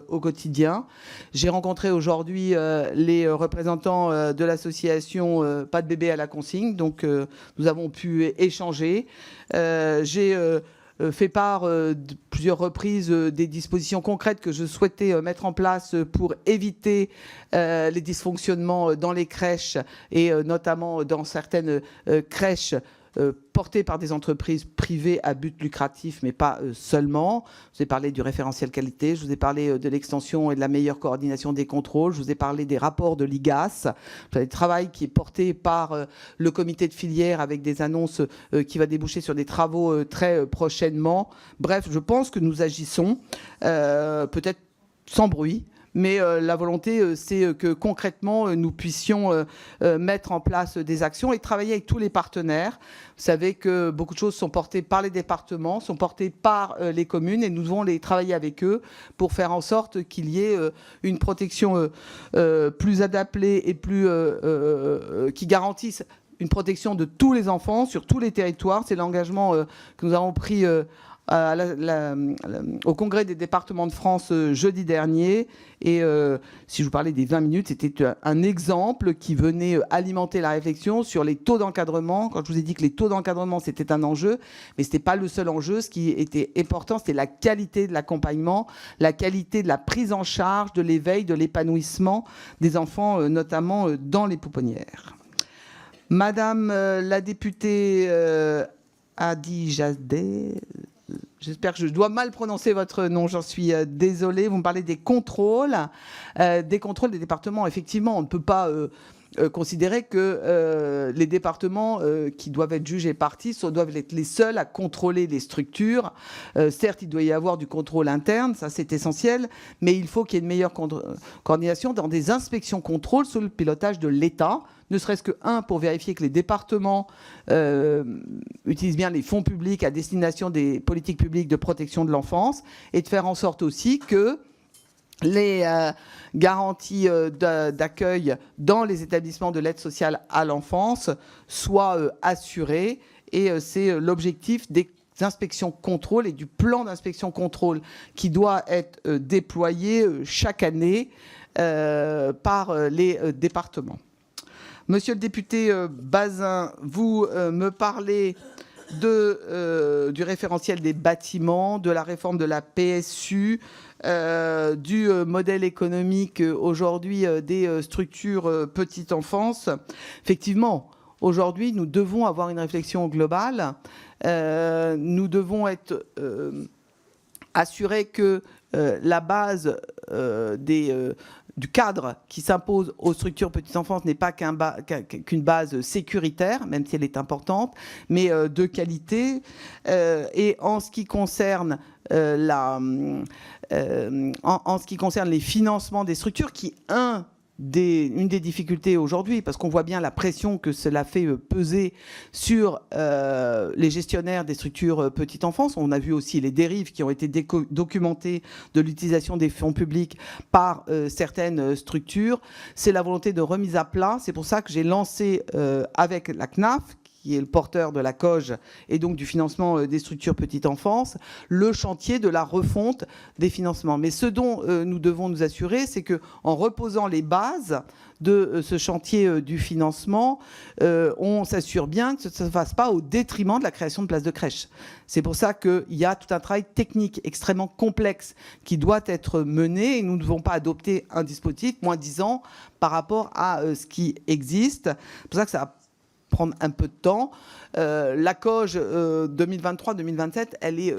Speaker 2: au quotidien. J'ai rencontré aujourd'hui les représentants de l'association Pas de bébé à la consigne, donc nous avons pu échanger. J'ai fait part de plusieurs reprises des dispositions concrètes que je souhaitais mettre en place pour éviter les dysfonctionnements dans les crèches, et notamment dans certaines crèches portées par des entreprises privées à but lucratif, mais pas seulement. Je vous ai parlé du référentiel qualité, je vous ai parlé de l'extension et de la meilleure coordination des contrôles, je vous ai parlé des rapports de l'IGAS, le travail qui est porté par le comité de filière avec des annonces qui va déboucher sur des travaux très prochainement. Bref, je pense que nous agissons, peut-être sans bruit, mais la volonté, c'est que concrètement, nous puissions mettre en place des actions et travailler avec tous les partenaires. Vous savez que beaucoup de choses sont portées par les départements, sont portées par les communes, et nous devons les travailler avec eux pour faire en sorte qu'il y ait une protection plus adaptée et plus qui garantisse une protection de tous les enfants sur tous les territoires. C'est l'engagement que nous avons pris au Congrès des départements de France jeudi dernier. Et si je vous parlais des 20 minutes, c'était un exemple qui venait alimenter la réflexion sur les taux d'encadrement. Quand je vous ai dit que les taux d'encadrement, c'était un enjeu, mais ce n'était pas le seul enjeu. Ce qui était important, c'était la qualité de l'accompagnement, la qualité de la prise en charge, de l'éveil, de l'épanouissement des enfants, notamment dans les pouponnières. Madame la députée Adi Jadeh, j'espère que je dois mal prononcer votre nom, j'en suis désolée. Vous me parlez des contrôles des départements. Effectivement, on ne peut pas considérer que les départements qui doivent être jugés partis doivent être les seuls à contrôler les structures. Certes, il doit y avoir du contrôle interne, ça c'est essentiel, mais il faut qu'il y ait une meilleure coordination dans des inspections-contrôles sous le pilotage de l'État, ne serait-ce que, pour vérifier que les départements utilisent bien les fonds publics à destination des politiques publiques de protection de l'enfance, et de faire en sorte aussi que les garanties d'accueil dans les établissements de l'aide sociale à l'enfance soient assurées. Et c'est l'objectif des inspections-contrôle et du plan d'inspection-contrôle qui doit être déployé chaque année par les départements. Monsieur le député Bazin, vous me parlez du référentiel des bâtiments, de la réforme de la PSU, du modèle économique aujourd'hui des structures petite enfance. Effectivement, aujourd'hui, nous devons avoir une réflexion globale. Nous devons être assurés que la base du cadre qui s'impose aux structures petite enfance n'est pas qu'une base sécuritaire, même si elle est importante, mais de qualité. Et en ce qui concerne en ce qui concerne les financements des structures qui, une des difficultés aujourd'hui, parce qu'on voit bien la pression que cela fait peser sur les gestionnaires des structures petite enfance. On a vu aussi les dérives qui ont été documentées de l'utilisation des fonds publics par certaines structures. C'est la volonté de remise à plat. C'est pour ça que j'ai lancé avec la CNAF, qui est le porteur de la COGE et donc du financement des structures petite enfance, le chantier de la refonte des financements. Mais ce dont nous devons nous assurer, c'est qu'en reposant les bases de ce chantier du financement, on s'assure bien que ça ne se fasse pas au détriment de la création de places de crèche. C'est pour ça qu'il y a tout un travail technique extrêmement complexe qui doit être mené, et nous ne devons pas adopter un dispositif moins 10 ans par rapport à ce qui existe. C'est pour ça que ça va prendre un peu de temps. La COGE 2023-2027, elle est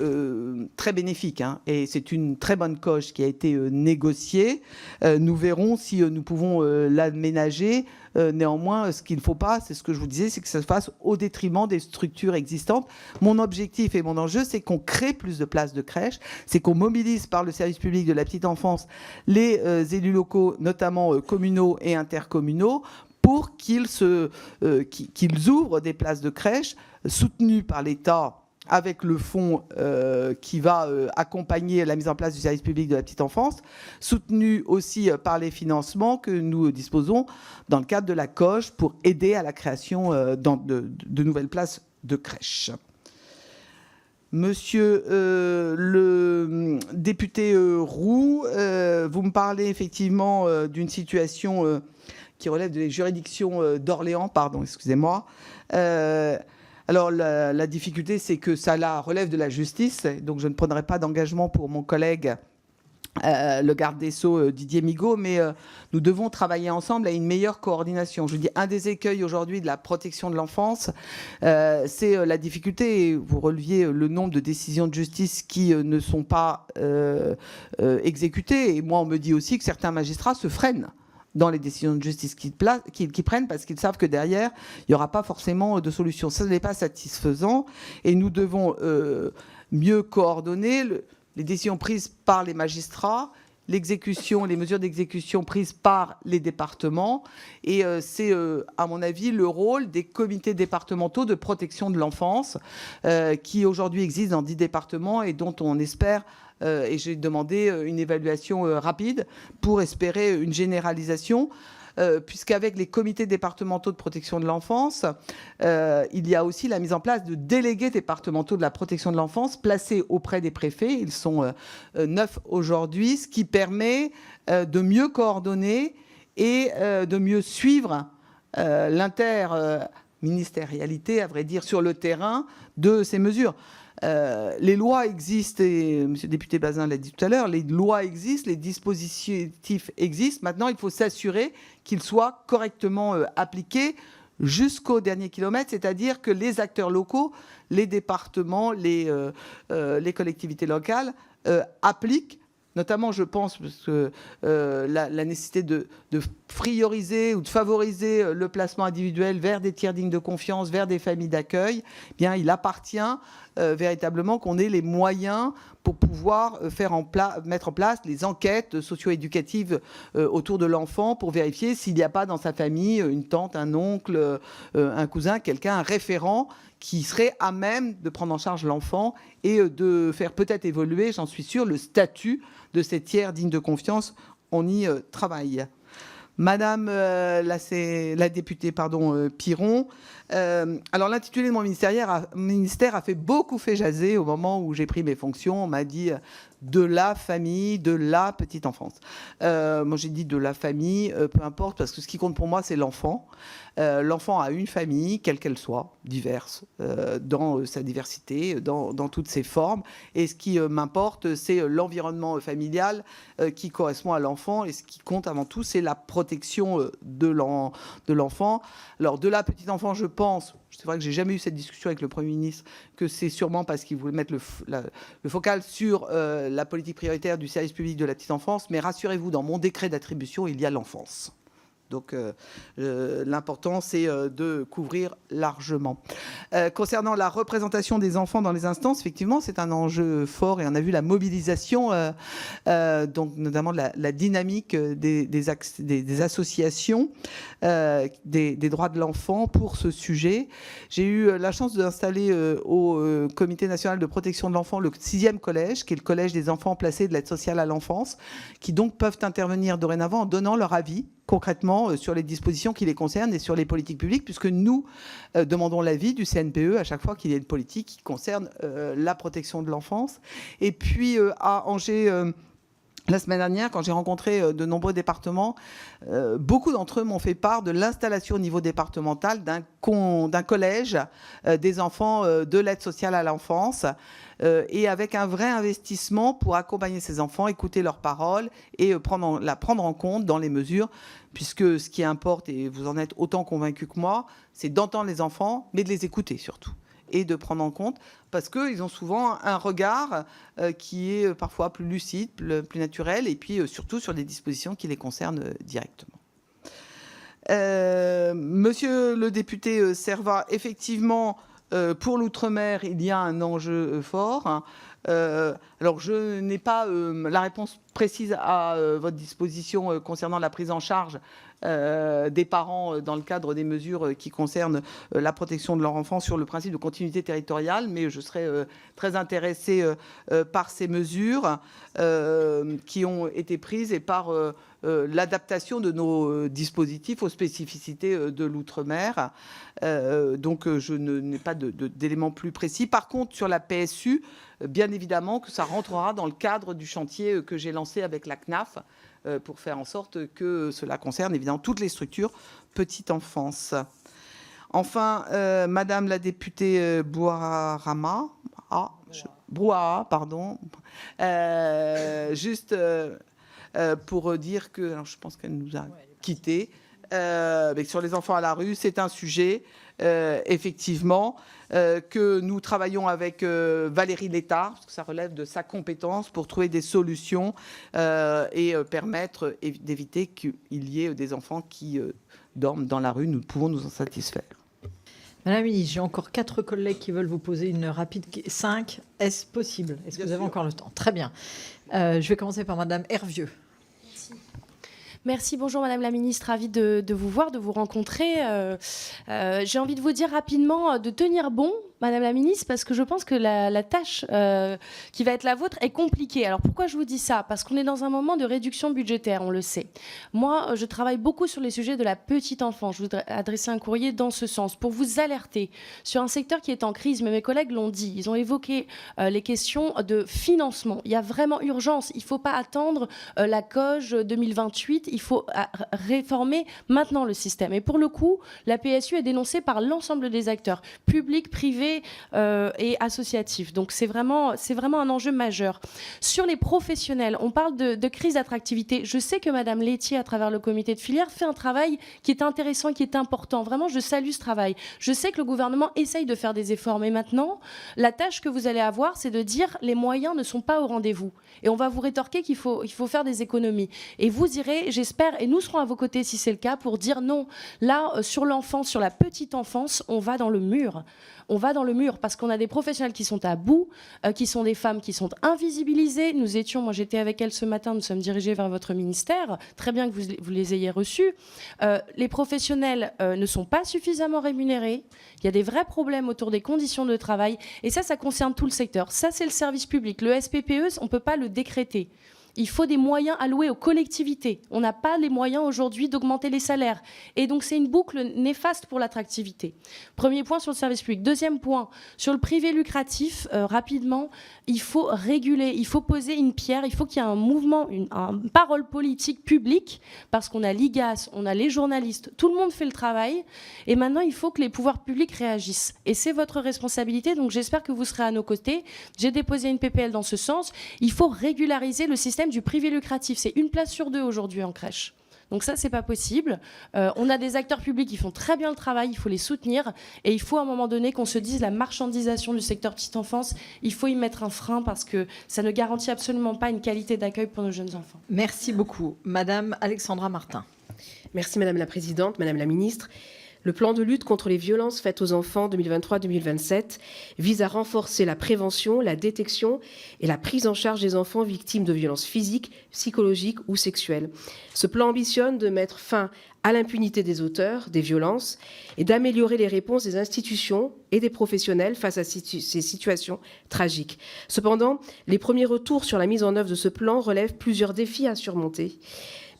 Speaker 2: très bénéfique, hein, et c'est une très bonne COGE qui a été négociée. Nous verrons si nous pouvons l'aménager. Néanmoins, ce qu'il ne faut pas, c'est ce que je vous disais, c'est que ça se fasse au détriment des structures existantes. Mon objectif et mon enjeu, c'est qu'on crée plus de places de crèche, c'est qu'on mobilise par le service public de la petite enfance les élus locaux, notamment communaux et intercommunaux, pour qu'ils ouvrent des places de crèche soutenues par l'État avec le fonds qui va accompagner la mise en place du service public de la petite enfance, soutenues aussi par les financements que nous disposons dans le cadre de la COGE pour aider à la création de nouvelles places de crèche. Monsieur le député Roux, vous me parlez effectivement d'une situation qui relève des juridictions d'Orléans, pardon, excusez-moi. Alors, la difficulté, c'est que ça relève de la justice, donc je ne prendrai pas d'engagement pour mon collègue, le garde des Sceaux, Didier Migaud, mais nous devons travailler ensemble à une meilleure coordination. Je dis, un des écueils aujourd'hui de la protection de l'enfance, c'est la difficulté, et vous releviez le nombre de décisions de justice qui ne sont pas exécutées. Et moi, on me dit aussi que certains magistrats se freinent dans les décisions de justice qu'ils prennent, parce qu'ils savent que derrière, il n'y aura pas forcément de solution. Ça n'est pas satisfaisant, et nous devons mieux coordonner les décisions prises par les magistrats, l'exécution, les mesures d'exécution prises par les départements, et c'est, à mon avis, le rôle des comités départementaux de protection de l'enfance, qui aujourd'hui existent dans 10 départements et dont on espère et j'ai demandé une évaluation rapide pour espérer une généralisation, puisqu'avec les comités départementaux de protection de l'enfance, il y a aussi la mise en place de délégués départementaux de la protection de l'enfance placés auprès des préfets. Ils sont 9 aujourd'hui, ce qui permet de mieux coordonner et de mieux suivre l'interministérialité, à vrai dire, sur le terrain de ces mesures. Les lois existent, et M. le député Bazin l'a dit tout à l'heure, les lois existent, les dispositifs existent. Maintenant, il faut s'assurer qu'ils soient correctement appliqués jusqu'au dernier kilomètre, c'est-à-dire que les acteurs locaux, les départements, les collectivités locales appliquent. Notamment, je pense que la nécessité de prioriser ou de favoriser le placement individuel vers des tiers dignes de confiance, vers des familles d'accueil, eh bien, il appartient véritablement qu'on ait les moyens pour pouvoir mettre en place les enquêtes socio-éducatives autour de l'enfant pour vérifier s'il n'y a pas dans sa famille une tante, un oncle, un cousin, quelqu'un, un référent qui serait à même de prendre en charge l'enfant et de faire peut-être évoluer, j'en suis sûre, le statut de ces tiers dignes de confiance. On y travaille. Madame la députée Piron, alors l'intitulé de mon ministère a fait beaucoup jaser au moment où j'ai pris mes fonctions. On m'a dit de la famille, de la petite enfance. Moi j'ai dit de la famille, peu importe, parce que ce qui compte pour moi c'est l'enfant. L'enfant a une famille, quelle qu'elle soit, diverse, dans sa diversité, dans toutes ses formes. Et ce qui m'importe, c'est l'environnement familial qui correspond à l'enfant. Et ce qui compte avant tout, c'est la protection de l'enfant. Alors, de la petite enfance, je pense, c'est vrai que j'ai jamais eu cette discussion avec le Premier ministre, que c'est sûrement parce qu'il voulait mettre le focal sur la politique prioritaire du service public de la petite enfance. Mais rassurez-vous, dans mon décret d'attribution, il y a l'enfance. Donc l'important, c'est de couvrir largement. Concernant la représentation des enfants dans les instances, effectivement, c'est un enjeu fort et on a vu la mobilisation, donc notamment la dynamique des associations des droits de l'enfant pour ce sujet. J'ai eu la chance d'installer au Comité national de protection de l'enfant le 6e collège, qui est le collège des enfants placés de l'aide sociale à l'enfance, qui donc peuvent intervenir dorénavant en donnant leur avis concrètement sur les dispositions qui les concernent et sur les politiques publiques, puisque nous demandons l'avis du CNPE à chaque fois qu'il y a une politique qui concerne la protection de l'enfance. Et puis à Angers, la semaine dernière, quand j'ai rencontré de nombreux départements, beaucoup d'entre eux m'ont fait part de l'installation au niveau départemental d'un collège des enfants de l'aide sociale à l'enfance, et avec un vrai investissement pour accompagner ces enfants, écouter leurs paroles et la prendre en compte dans les mesures, puisque ce qui importe, et vous en êtes autant convaincus que moi, c'est d'entendre les enfants, mais de les écouter surtout, et de prendre en compte, parce qu'ils ont souvent un regard qui est parfois plus lucide, plus naturel, et puis surtout sur des dispositions qui les concernent directement. Monsieur le député Servat, effectivement, pour l'outre-mer, il y a un enjeu fort. Alors, je n'ai pas la réponse précise à votre disposition concernant la prise en charge des parents dans le cadre des mesures qui concernent la protection de leur enfant sur le principe de continuité territoriale, mais je serais très intéressée par ces mesures qui ont été prises et par l'adaptation de nos dispositifs aux spécificités de l'outre-mer. Donc je n'ai pas d'éléments plus précis. Par contre, sur la PSU, bien évidemment que ça rentrera dans le cadre du chantier que j'ai lancé avec la CNAF pour faire en sorte que cela concerne évidemment toutes les structures petite enfance. Enfin, Madame la députée Brouhaha, pardon, juste pour dire que, alors je pense qu'elle nous a quittés, mais sur les enfants à la rue, c'est un sujet, effectivement, que nous travaillons avec Valérie Létard, parce que ça relève de sa compétence, pour trouver des solutions et permettre d'éviter qu'il y ait des enfants qui dorment dans la rue. Nous pouvons nous en satisfaire.
Speaker 1: Madame la ministre, j'ai encore 4 collègues qui veulent vous poser une rapide... 5, est-ce possible? Est-ce que vous avez encore le temps? Très bien. Je vais commencer par Madame Hervieux.
Speaker 12: Merci, bonjour Madame la Ministre, ravie de vous voir, de vous rencontrer. J'ai envie de vous dire rapidement de tenir bon, Madame la Ministre, parce que je pense que la tâche qui va être la vôtre est compliquée. Alors pourquoi je vous dis ça? Parce qu'on est dans un moment de réduction budgétaire, on le sait. Moi, je travaille beaucoup sur les sujets de la petite enfance. Je voudrais adresser un courrier dans ce sens, pour vous alerter sur un secteur qui est en crise, mais mes collègues l'ont dit. Ils ont évoqué les questions de financement. Il y a vraiment urgence. Il ne faut pas attendre la COG 2028. Il faut réformer maintenant le système. Et pour le coup, la PSU est dénoncée par l'ensemble des acteurs, publics, privés et associatifs. Donc c'est vraiment un enjeu majeur. Sur les professionnels, on parle de crise d'attractivité. Je sais que Madame Laitier, à travers le comité de filière, fait un travail qui est intéressant, qui est important. Vraiment, je salue ce travail. Je sais que le gouvernement essaye de faire des efforts. Mais maintenant, la tâche que vous allez avoir, c'est de dire les moyens ne sont pas au rendez-vous. Et on va vous rétorquer qu'il faut faire des économies. Et vous irez, j'espère, et nous serons à vos côtés si c'est le cas, pour dire non. Là, sur l'enfance, sur la petite enfance, on va dans le mur. On va dans le mur parce qu'on a des professionnels qui sont à bout, qui sont des femmes qui sont invisibilisées. Moi j'étais avec elles ce matin, nous sommes dirigés vers votre ministère. Très bien que vous les ayez reçus. Les professionnels ne sont pas suffisamment rémunérés. Il y a des vrais problèmes autour des conditions de travail. Et ça concerne tout le secteur. Ça, c'est le service public. Le SPPE, on ne peut pas le décréter. Il faut des moyens alloués aux collectivités. On n'a pas les moyens aujourd'hui d'augmenter les salaires. Et donc, c'est une boucle néfaste pour l'attractivité. Premier point sur le service public. Deuxième point, sur le privé lucratif, rapidement, il faut réguler, il faut poser une pierre, il faut qu'il y ait un mouvement, une parole politique publique, parce qu'on a l'IGAS, on a les journalistes, tout le monde fait le travail. Et maintenant, il faut que les pouvoirs publics réagissent. Et c'est votre responsabilité, donc j'espère que vous serez à nos côtés. J'ai déposé une PPL dans ce sens. Il faut régulariser le système du privé lucratif. C'est 1 place sur 2 aujourd'hui en crèche. Donc ça, c'est pas possible. On a des acteurs publics qui font très bien le travail, il faut les soutenir. Et il faut à un moment donné qu'on se dise la marchandisation du secteur petite enfance, il faut y mettre un frein parce que ça ne garantit absolument pas une qualité d'accueil pour nos jeunes enfants.
Speaker 1: Merci beaucoup. Madame Alexandra Martin.
Speaker 3: Merci Madame la Présidente, Madame la Ministre. Le plan de lutte contre les violences faites aux enfants 2023-2027 vise à renforcer la prévention, la détection et la prise en charge des enfants victimes de violences physiques, psychologiques ou sexuelles. Ce plan ambitionne de mettre fin à l'impunité des auteurs des violences et d'améliorer les réponses des institutions et des professionnels face à ces situations tragiques. Cependant, les premiers retours sur la mise en œuvre de ce plan relèvent plusieurs défis à surmonter.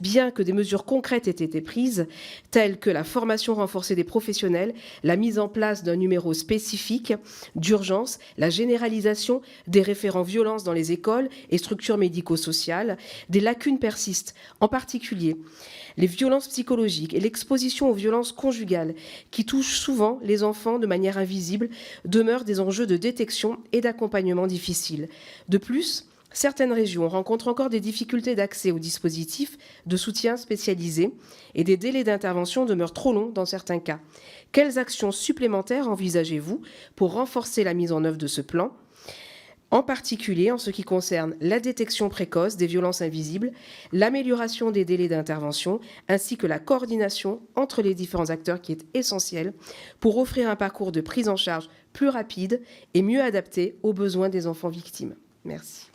Speaker 3: Bien que des mesures concrètes aient été prises, telles que la formation renforcée des professionnels, la mise en place d'un numéro spécifique d'urgence, la généralisation des référents violences dans les écoles et structures médico-sociales, des lacunes persistent, en particulier les violences psychologiques et l'exposition aux violences conjugales, qui touchent souvent les enfants de manière invisible, demeurent des enjeux de détection et d'accompagnement difficiles. De plus, certaines régions rencontrent encore des difficultés d'accès aux dispositifs de soutien spécialisés et des délais d'intervention demeurent trop longs dans certains cas. Quelles actions supplémentaires envisagez-vous pour renforcer la mise en œuvre de ce plan ? En particulier en ce qui concerne la détection précoce des violences invisibles, l'amélioration des délais d'intervention, ainsi que la coordination entre les différents acteurs qui est essentielle pour offrir un parcours de prise en charge plus rapide et mieux adapté aux besoins des enfants victimes. Merci.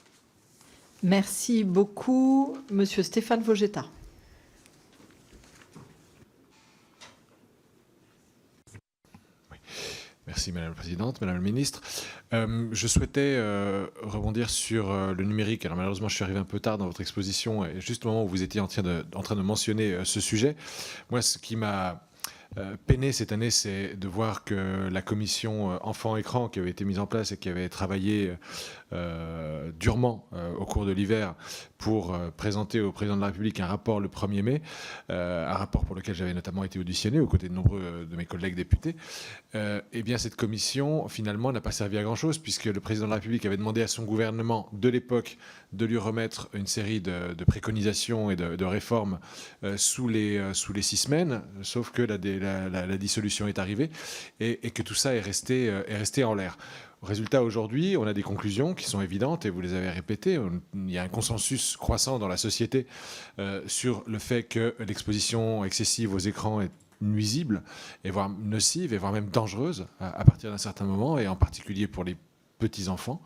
Speaker 1: Merci beaucoup. Monsieur Stéphane Vogetta.
Speaker 13: Merci Madame la Présidente, Madame la Ministre. Je souhaitais rebondir sur le numérique. Alors malheureusement, je suis arrivé un peu tard dans votre exposition, et juste au moment où vous étiez en train de mentionner ce sujet. Moi, ce qui m'a peiné cette année, c'est de voir que la commission enfants-écran qui avait été mise en place et qui avait travaillé durement au cours de l'hiver pour présenter au président de la République un rapport le 1er mai, un rapport pour lequel j'avais notamment été auditionné aux côtés de nombreux de mes collègues députés, eh bien cette commission finalement n'a pas servi à grand-chose, puisque le président de la République avait demandé à son gouvernement de l'époque de lui remettre une série de préconisations et de réformes sous les 6 semaines, sauf que la dissolution est arrivée et que tout ça est resté en l'air. Résultat, aujourd'hui, on a des conclusions qui sont évidentes et vous les avez répétées. Il y a un consensus croissant dans la société sur le fait que l'exposition excessive aux écrans est nuisible, et voire nocive, et voire même dangereuse à partir d'un certain moment, et en particulier pour les petits-enfants.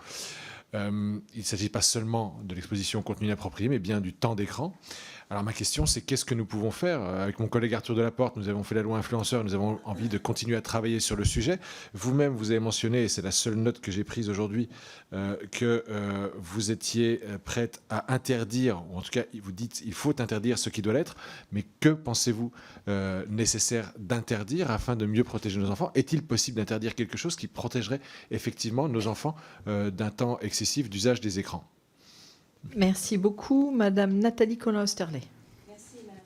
Speaker 13: Il ne s'agit pas seulement de l'exposition au contenu inapproprié, mais bien du temps d'écran. Alors ma question, c'est qu'est-ce que nous pouvons faire ? Avec mon collègue Arthur Delaporte, nous avons fait la loi influenceur, nous avons envie de continuer à travailler sur le sujet. Vous-même, vous avez mentionné, et c'est la seule note que j'ai prise aujourd'hui, que vous étiez prête à interdire, ou en tout cas, vous dites il faut interdire ce qui doit l'être, mais que pensez-vous nécessaire d'interdire afin de mieux protéger nos enfants ? Est-il possible d'interdire quelque chose qui protégerait effectivement nos enfants d'un temps excessif d'usage des écrans ?
Speaker 1: Merci beaucoup. Madame Nathalie Collin-Osterley.
Speaker 14: Merci Madame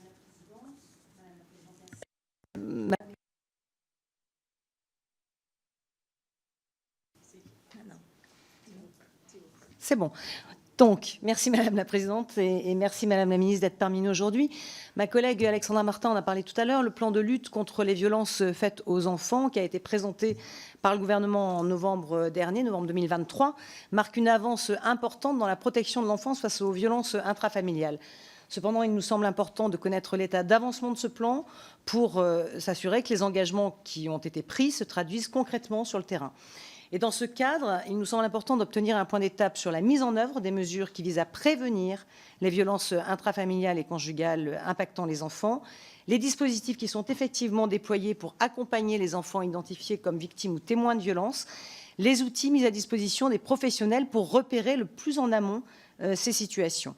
Speaker 14: la Présidente. C'est bon. Donc, merci Madame la Présidente et merci Madame la Ministre d'être parmi nous aujourd'hui. Ma collègue Alexandra Martin en a parlé tout à l'heure. Le plan de lutte contre les violences faites aux enfants qui a été présenté par le gouvernement en novembre dernier, novembre 2023, marque une avance importante dans la protection de l'enfance face aux violences intrafamiliales. Cependant, il nous semble important de connaître l'état d'avancement de ce plan pour s'assurer que les engagements qui ont été pris se traduisent concrètement sur le terrain. Et dans ce cadre, il nous semble important d'obtenir un point d'étape sur la mise en œuvre des mesures qui visent à prévenir les violences intrafamiliales et conjugales impactant les enfants, les dispositifs qui sont effectivement déployés pour accompagner les enfants identifiés comme victimes ou témoins de violences, les outils mis à disposition des professionnels pour repérer le plus en amont ces situations.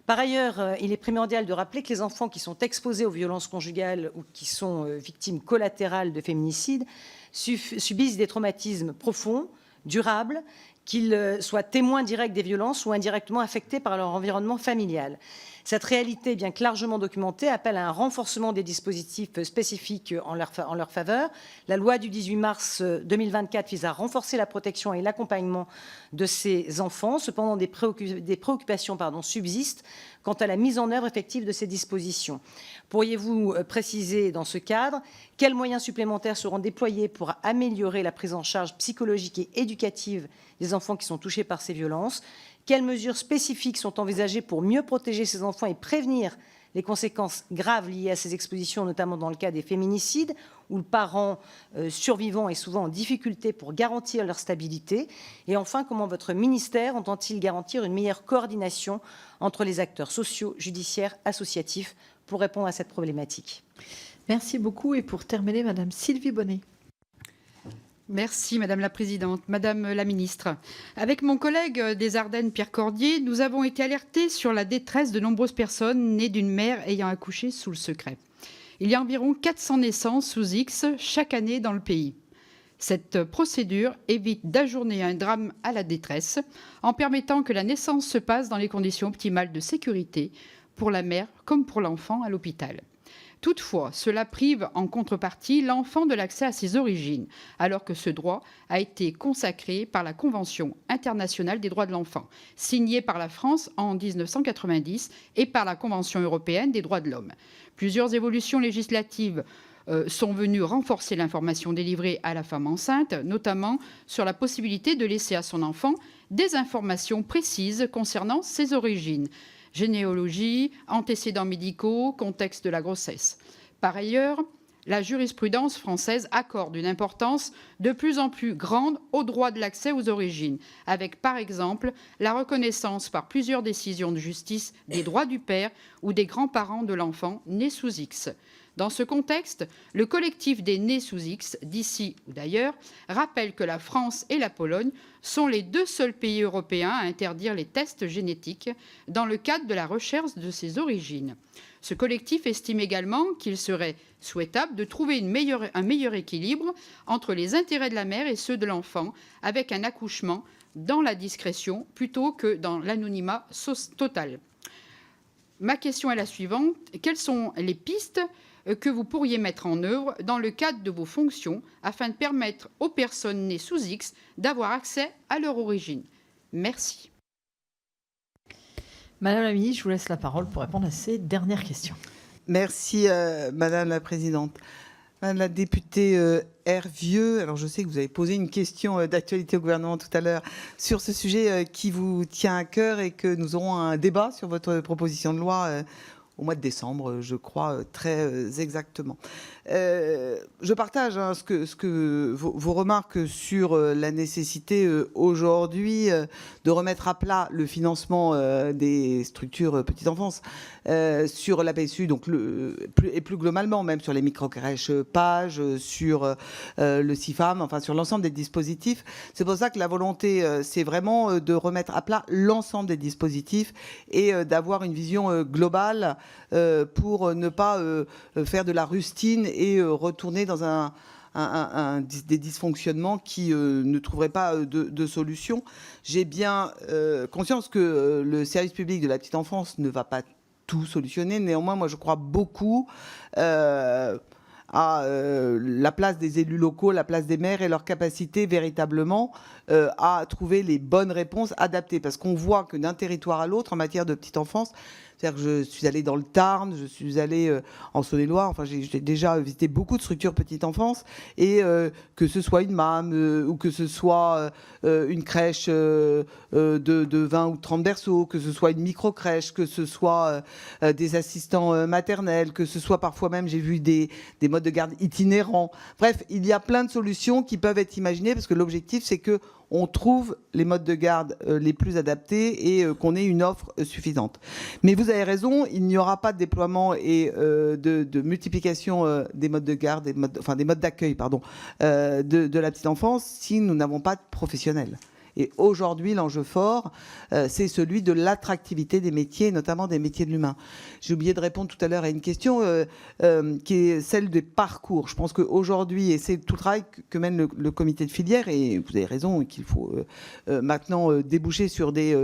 Speaker 14: Par ailleurs, il est primordial de rappeler que les enfants qui sont exposés aux violences conjugales ou qui sont victimes collatérales de féminicide subissent des traumatismes profonds, durables, qu'ils soient témoins directs des violences ou indirectement affectés par leur environnement familial. Cette réalité, bien que largement documentée, appelle à un renforcement des dispositifs spécifiques en leur faveur. La loi du 18 mars 2024 vise à renforcer la protection et l'accompagnement de ces enfants. Cependant, des préoccupations subsistent quant à la mise en œuvre effective de ces dispositions. Pourriez-vous préciser dans ce cadre quels moyens supplémentaires seront déployés pour améliorer la prise en charge psychologique et éducative des enfants qui sont touchés par ces violences ? Quelles mesures spécifiques sont envisagées pour mieux protéger ces enfants et prévenir les conséquences graves liées à ces expositions, notamment dans le cas des féminicides, où le parent survivant est souvent en difficulté pour garantir leur stabilité. Et enfin, comment votre ministère entend-il garantir une meilleure coordination entre les acteurs sociaux, judiciaires, associatifs pour répondre à cette problématique?
Speaker 1: Merci beaucoup. Et pour terminer, Madame Sylvie Bonnet.
Speaker 15: Merci Madame la Présidente. Madame la Ministre, avec mon collègue des Ardennes, Pierre Cordier, nous avons été alertés sur la détresse de nombreuses personnes nées d'une mère ayant accouché sous le secret. Il y a environ 400 naissances sous X chaque année dans le pays. Cette procédure évite d'ajourner un drame à la détresse en permettant que la naissance se passe dans les conditions optimales de sécurité pour la mère comme pour l'enfant à l'hôpital. Toutefois, cela prive en contrepartie l'enfant de l'accès à ses origines, alors que ce droit a été consacré par la Convention internationale des droits de l'enfant, signée par la France en 1990 et par la Convention européenne des droits de l'homme. Plusieurs évolutions législatives sont venues renforcer l'information délivrée à la femme enceinte, notamment sur la possibilité de laisser à son enfant des informations précises concernant ses origines. Généalogie, antécédents médicaux, contexte de la grossesse. Par ailleurs, la jurisprudence française accorde une importance de plus en plus grande au droit de l'accès aux origines, avec par exemple la reconnaissance par plusieurs décisions de justice des droits du père ou des grands-parents de l'enfant né sous X. Dans ce contexte, le collectif des nés sous X, d'ici ou d'ailleurs, rappelle que la France et la Pologne sont les 2 seuls pays européens à interdire les tests génétiques dans le cadre de la recherche de ses origines. Ce collectif estime également qu'il serait souhaitable de trouver un meilleur équilibre entre les intérêts de la mère et ceux de l'enfant, avec un accouchement dans la discrétion plutôt que dans l'anonymat total. Ma question est la suivante. Quelles sont les pistes que vous pourriez mettre en œuvre dans le cadre de vos fonctions afin de permettre aux personnes nées sous X d'avoir accès à leur origine? Merci.
Speaker 1: Madame la ministre, je vous laisse la parole pour répondre à ces dernières questions.
Speaker 2: Merci, Madame la Présidente. Madame la députée Hervieux, alors je sais que vous avez posé une question d'actualité au gouvernement tout à l'heure sur ce sujet qui vous tient à cœur et que nous aurons un débat sur votre proposition de loi au mois de décembre, je crois, très exactement. Je partage vos remarques sur la nécessité aujourd'hui de remettre à plat le financement des structures petite enfance sur la PSU, donc et plus globalement même sur les micro-crèches PAGE, sur le CIFAM, enfin sur l'ensemble des dispositifs. C'est pour ça que la volonté, c'est vraiment de remettre à plat l'ensemble des dispositifs et d'avoir une vision globale pour ne pas faire de la rustine et retourner dans des dysfonctionnements qui ne trouveraient pas de solution. J'ai bien conscience que le service public de la petite enfance ne va pas tout solutionner. Néanmoins, moi, je crois beaucoup à la place des élus locaux, la place des maires et leur capacité véritablement à trouver les bonnes réponses adaptées. Parce qu'on voit que d'un territoire à l'autre, en matière de petite enfance, c'est-à-dire que je suis allée dans le Tarn, je suis allée en Saône-et-Loire, enfin j'ai déjà visité beaucoup de structures petite enfance, et que ce soit une MAM ou que ce soit une crèche de 20 ou 30 berceaux, que ce soit une micro-crèche, que ce soit des assistants maternels, que ce soit parfois même, j'ai vu des modes de garde itinérants. Bref, il y a plein de solutions qui peuvent être imaginées, parce que l'objectif, c'est que on trouve les modes de garde les plus adaptés et qu'on ait une offre suffisante. Mais vous avez raison, il n'y aura pas de déploiement et de multiplication des modes de garde, des modes d'accueil, de la petite enfance si nous n'avons pas de professionnels. Et aujourd'hui, l'enjeu fort, c'est celui de l'attractivité des métiers, notamment des métiers de l'humain. J'ai oublié de répondre tout à l'heure à une question qui est celle des parcours. Je pense qu'aujourd'hui, et c'est tout le travail que mène le comité de filière, et vous avez raison qu'il faut maintenant déboucher sur des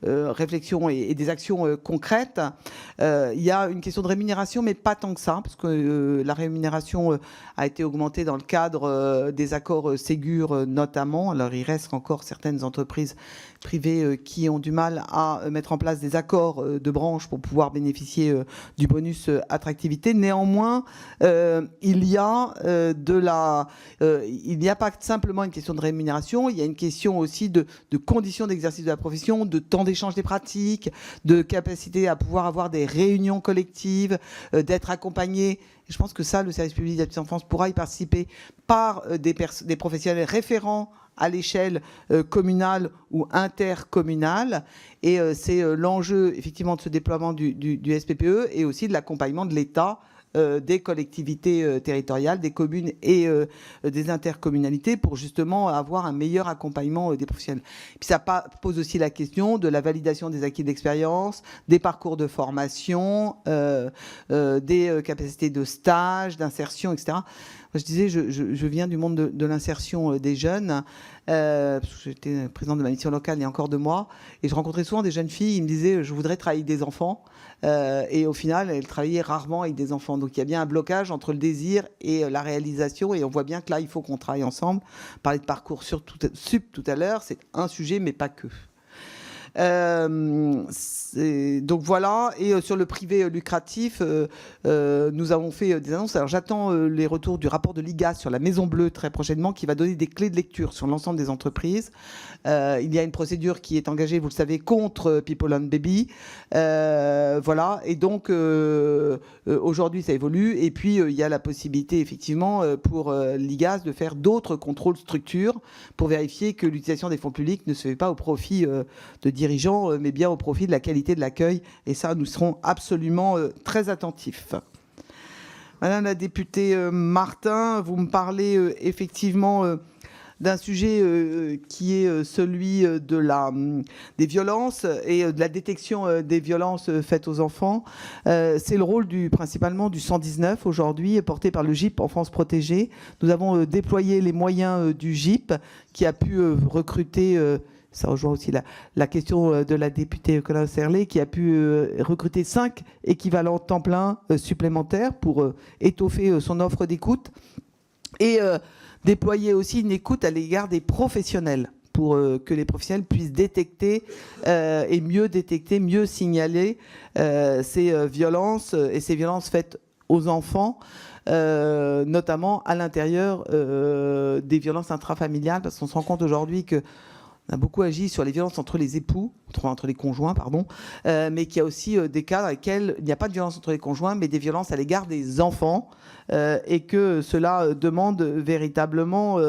Speaker 2: réflexions et des actions concrètes. Il y a une question de rémunération, mais pas tant que ça, parce que la rémunération a été augmentée dans le cadre des accords Ségur notamment. Alors il reste encore certaines certaines entreprises privées qui ont du mal à mettre en place des accords de branche pour pouvoir bénéficier du bonus attractivité. Néanmoins, il n'y a pas simplement une question de rémunération, il y a une question aussi de conditions d'exercice de la profession, de temps d'échange des pratiques, de capacité à pouvoir avoir des réunions collectives, d'être accompagné. Je pense que ça, le service public de la petite enfance pourra y participer par des professionnels référents à l'échelle communale ou intercommunale. Et c'est l'enjeu, effectivement, de ce déploiement du SPPE et aussi de l'accompagnement de l'État, des collectivités territoriales, des communes et des intercommunalités pour justement avoir un meilleur accompagnement des professionnels. Puis ça pose aussi la question de la validation des acquis d'expérience, des parcours de formation, des capacités de stage, d'insertion, etc. Moi, je disais, je viens du monde de l'insertion des jeunes, parce que j'étais présidente de ma mission locale il y a encore 2 mois, et je rencontrais souvent des jeunes filles, ils me disaient, je voudrais travailler avec des enfants, et au final, elles travaillaient rarement avec des enfants. Donc il y a bien un blocage entre le désir et la réalisation, et on voit bien que là, il faut qu'on travaille ensemble. Parler de parcours sup tout à l'heure, c'est un sujet, mais pas que. Donc voilà, et sur le privé lucratif, nous avons fait des annonces. Alors j'attends les retours du rapport de l'IGAS sur la Maison Bleue très prochainement, qui va donner des clés de lecture sur l'ensemble des entreprises. Il y a une procédure qui est engagée, vous le savez, contre People and Baby. Voilà, et donc aujourd'hui ça évolue, et puis il y a la possibilité effectivement pour l'IGAS de faire d'autres contrôles structures pour vérifier que l'utilisation des fonds publics ne se fait pas au profit de dirigeants, mais bien au profit de la qualité de l'accueil. Et ça, nous serons absolument très attentifs. Madame la députée Martin, vous me parlez effectivement d'un sujet qui est celui des violences et de la détection des violences faites aux enfants. C'est le rôle principalement du 119 aujourd'hui, porté par le GIP Enfance Protégée. Nous avons déployé les moyens du GIP qui a pu recruter... ça rejoint aussi la question de la députée Colin Serlet, qui a pu recruter 5 équivalents temps plein supplémentaires pour étoffer son offre d'écoute, et déployer aussi une écoute à l'égard des professionnels pour que les professionnels puissent détecter et mieux signaler ces violences et ces violences faites aux enfants, notamment à l'intérieur des violences intrafamiliales, parce qu'on se rend compte aujourd'hui que on a beaucoup agi sur les violences entre les époux, entre les conjoints, pardon, mais qu'il y a aussi des cas dans lesquels il n'y a pas de violence entre les conjoints, mais des violences à l'égard des enfants, et que cela demande véritablement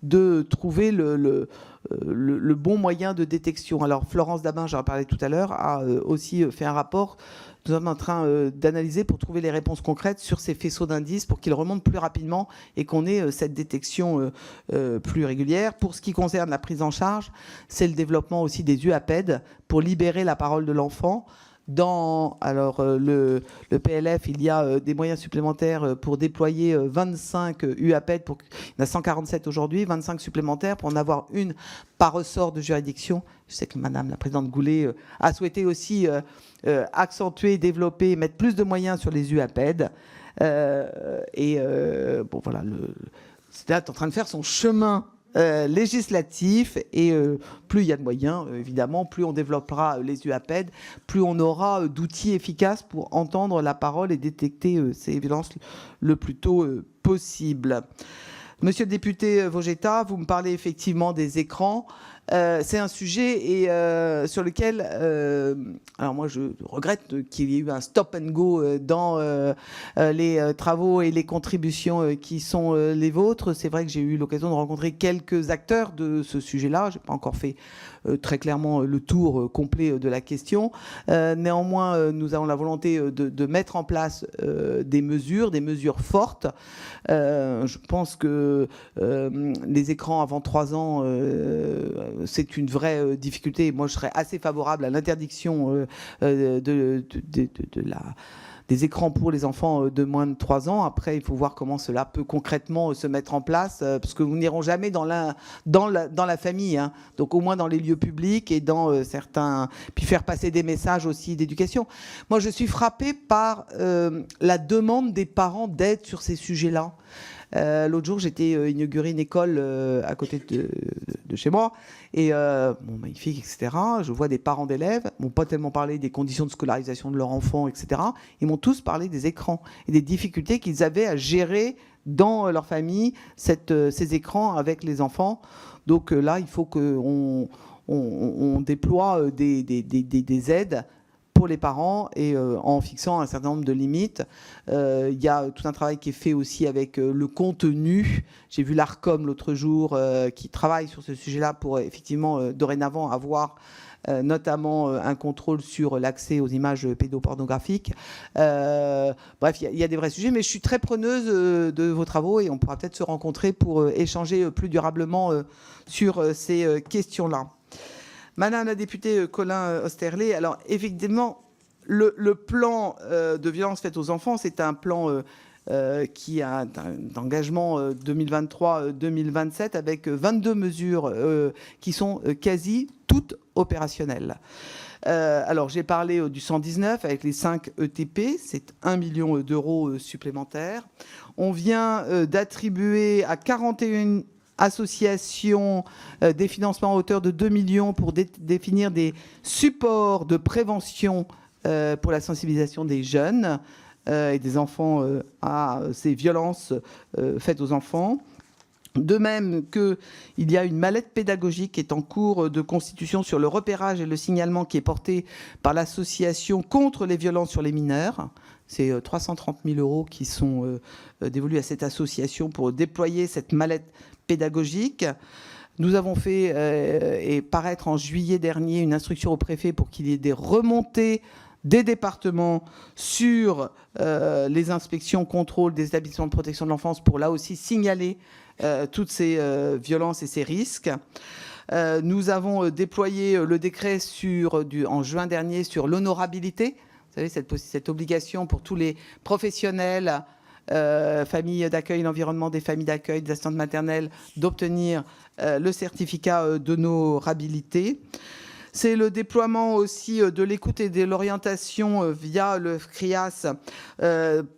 Speaker 2: de trouver le bon moyen de détection. Alors Florence Dabin, j'en ai parlé tout à l'heure, a aussi fait un rapport. Nous sommes en train d'analyser pour trouver les réponses concrètes sur ces faisceaux d'indices pour qu'ils remontent plus rapidement et qu'on ait cette détection plus régulière. Pour ce qui concerne la prise en charge, c'est le développement aussi des UAPED pour libérer la parole de l'enfant. Dans le PLF, il y a des moyens supplémentaires pour déployer 25 UAPED. Il y en a 147 aujourd'hui, 25 supplémentaires pour en avoir une par ressort de juridiction. Je sais que Madame la Présidente Goulet a souhaité aussi accentuer, développer, mettre plus de moyens sur les UAPED. Bon voilà, c'est là en train de faire son chemin législatif, et plus il y a de moyens, évidemment, plus on développera les UAPED, plus on aura d'outils efficaces pour entendre la parole et détecter ces violences le plus tôt possible. Monsieur le député Vogetta, vous me parlez effectivement des écrans. C'est un sujet sur lequel, alors moi je regrette qu'il y ait eu un stop and go dans les travaux et les contributions qui sont les vôtres. C'est vrai que j'ai eu l'occasion de rencontrer quelques acteurs de ce sujet-là. Je n'ai pas encore fait très clairement le tour complet de la question. Néanmoins, nous avons la volonté de mettre en place des mesures fortes. Je pense que les écrans avant 3 ans, c'est une vraie difficulté. Moi, je serais assez favorable à l'interdiction des écrans pour les enfants de moins de 3 ans. Après, il faut voir comment cela peut concrètement se mettre en place, parce que nous n'irons jamais dans la famille, hein. Donc au moins dans les lieux publics et dans certains... Puis faire passer des messages aussi d'éducation. Moi, je suis frappée par la demande des parents d'aide sur ces sujets-là. L'autre jour, j'étais inauguré une école à côté de chez moi, et magnifique, etc. Je vois des parents d'élèves, m'ont pas tellement parlé des conditions de scolarisation de leurs enfants, etc. Ils m'ont tous parlé des écrans et des difficultés qu'ils avaient à gérer dans leur famille ces écrans avec les enfants. Donc là, il faut qu'on déploie des aides pour les parents et en fixant un certain nombre de limites. Il y a tout un travail qui est fait aussi avec le contenu. J'ai vu l'ARCOM l'autre jour qui travaille sur ce sujet-là pour effectivement dorénavant avoir notamment un contrôle sur l'accès aux images pédopornographiques. Bref, il y a des vrais sujets, mais je suis très preneuse de vos travaux et on pourra peut-être se rencontrer pour échanger plus durablement sur ces questions-là. Madame la députée Colin Osterlé, alors évidemment, le plan de violence faite aux enfants, c'est un plan qui a d'engagement 2023-2027 avec 22 mesures qui sont quasi toutes opérationnelles. Alors j'ai parlé du 119 avec les 5 ETP, c'est 1 million d'euros supplémentaires. On vient d'attribuer à 41 associations des financements à hauteur de 2 millions pour définir des supports de prévention pour la sensibilisation des jeunes et des enfants à ces violences faites aux enfants. De même qu'il y a une mallette pédagogique qui est en cours de constitution sur le repérage et le signalement qui est porté par l'association contre les violences sur les mineurs. C'est 330 000 euros qui sont dévolus à cette association pour déployer cette mallette pédagogique. Nous avons fait et paraître en juillet dernier une instruction au préfet pour qu'il y ait des remontées des départements sur les inspections, contrôles des établissements de protection de l'enfance pour là aussi signaler toutes ces violences et ces risques. Nous avons déployé le décret en juin dernier sur l'honorabilité. Vous savez, cette obligation pour tous les professionnels, familles d'accueil, l'environnement des familles d'accueil, des assistantes maternelles, d'obtenir le certificat d'honorabilité. C'est le déploiement aussi de l'écoute et de l'orientation via le CRIAS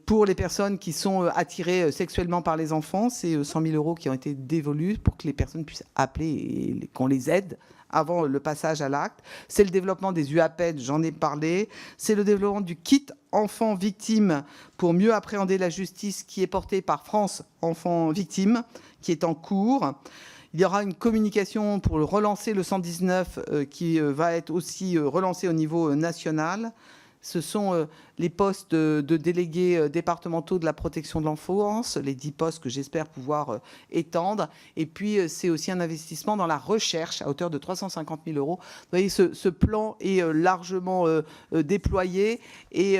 Speaker 2: pour les personnes qui sont attirées sexuellement par les enfants. C'est 100 000 euros qui ont été dévolus pour que les personnes puissent appeler et qu'on les aide avant le passage à l'acte. C'est le développement des UAPED, j'en ai parlé. C'est le développement du kit enfants victimes pour mieux appréhender la justice qui est porté par France Enfants Victimes, qui est en cours. Il y aura une communication pour relancer le 119 qui va être aussi relancé au niveau national. Ce sont les postes de délégués départementaux de la protection de l'enfance, les 10 postes que j'espère pouvoir étendre. Et puis, c'est aussi un investissement dans la recherche à hauteur de 350 000 euros. Vous voyez, ce plan est largement déployé et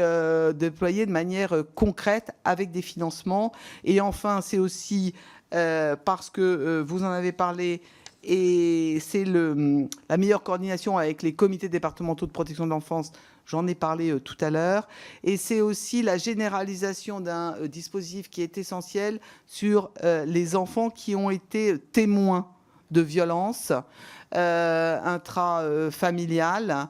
Speaker 2: déployé de manière concrète avec des financements. Et enfin, c'est aussi parce que vous en avez parlé, et c'est la meilleure coordination avec les comités départementaux de protection de l'enfance, j'en ai parlé tout à l'heure, et c'est aussi la généralisation d'un dispositif qui est essentiel sur les enfants qui ont été témoins de violences intrafamiliales,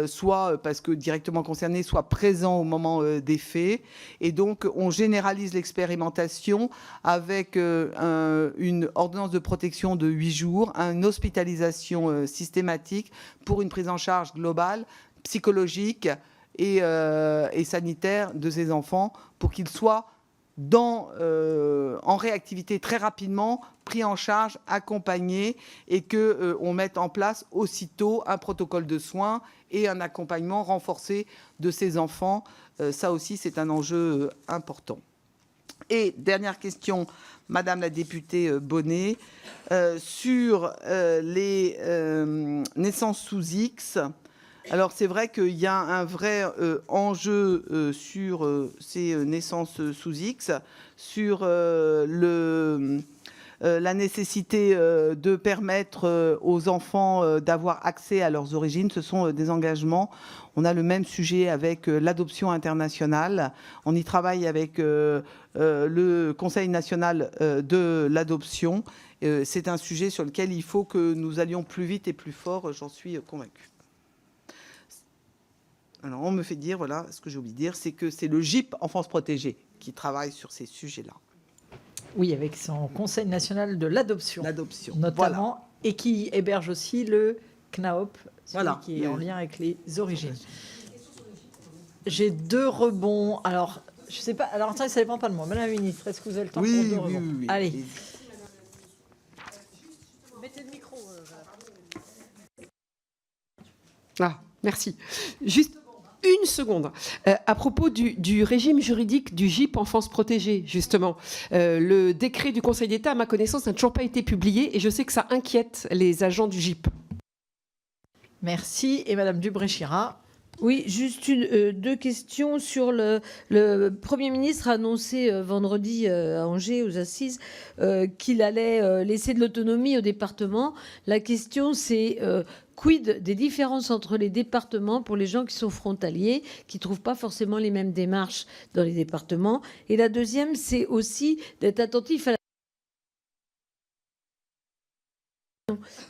Speaker 2: soit parce que directement concernés, soit présents au moment des faits. Et donc, on généralise l'expérimentation avec une ordonnance de protection de 8 jours, une hospitalisation systématique pour une prise en charge globale, psychologique et sanitaire de ces enfants pour qu'ils soient en réactivité très rapidement, pris en charge, accompagnés, et qu'on mette en place aussitôt un protocole de soins et un accompagnement renforcé de ces enfants. Ça aussi, c'est un enjeu important. Et dernière question, Madame la députée Bonnet, sur les naissances sous X. Alors c'est vrai qu'il y a un vrai enjeu sur ces naissances sous X, sur la nécessité de permettre aux enfants d'avoir accès à leurs origines. Ce sont des engagements. On a le même sujet avec l'adoption internationale. On y travaille avec le Conseil national de l'adoption. C'est un sujet sur lequel il faut que nous allions plus vite et plus fort, j'en suis convaincue. Alors, on me fait dire, voilà, ce que j'ai oublié de dire, c'est que c'est le GIP Enfance Protégée qui travaille sur ces sujets-là.
Speaker 1: Oui, avec son Conseil national de l'adoption.
Speaker 2: L'adoption,
Speaker 1: Notamment, et qui héberge aussi le CNAOP,
Speaker 2: Voilà.
Speaker 1: qui est en lien avec les origines. J'ai 2 rebonds. Alors, je sais pas. Alors, attendez, ça dépend pas de moi. Madame la ministre, est-ce que vous avez le temps pour 2 rebonds?
Speaker 2: Oui.
Speaker 1: Allez. Mettez le micro.
Speaker 3: Ah, merci. Juste une seconde. À propos du régime juridique du GIP Enfance Protégée, justement, le décret du Conseil d'État, à ma connaissance, n'a toujours pas été publié et je sais que ça inquiète les agents du GIP.
Speaker 1: Merci. Et Madame Dubré-Chirat.
Speaker 4: Oui, juste 2 questions sur le Premier ministre a annoncé vendredi à Angers, aux Assises, qu'il allait laisser de l'autonomie aux départements. La question, c'est quid des différences entre les départements pour les gens qui sont frontaliers, qui ne trouvent pas forcément les mêmes démarches dans les départements. Et la deuxième, c'est aussi d'être attentif à la...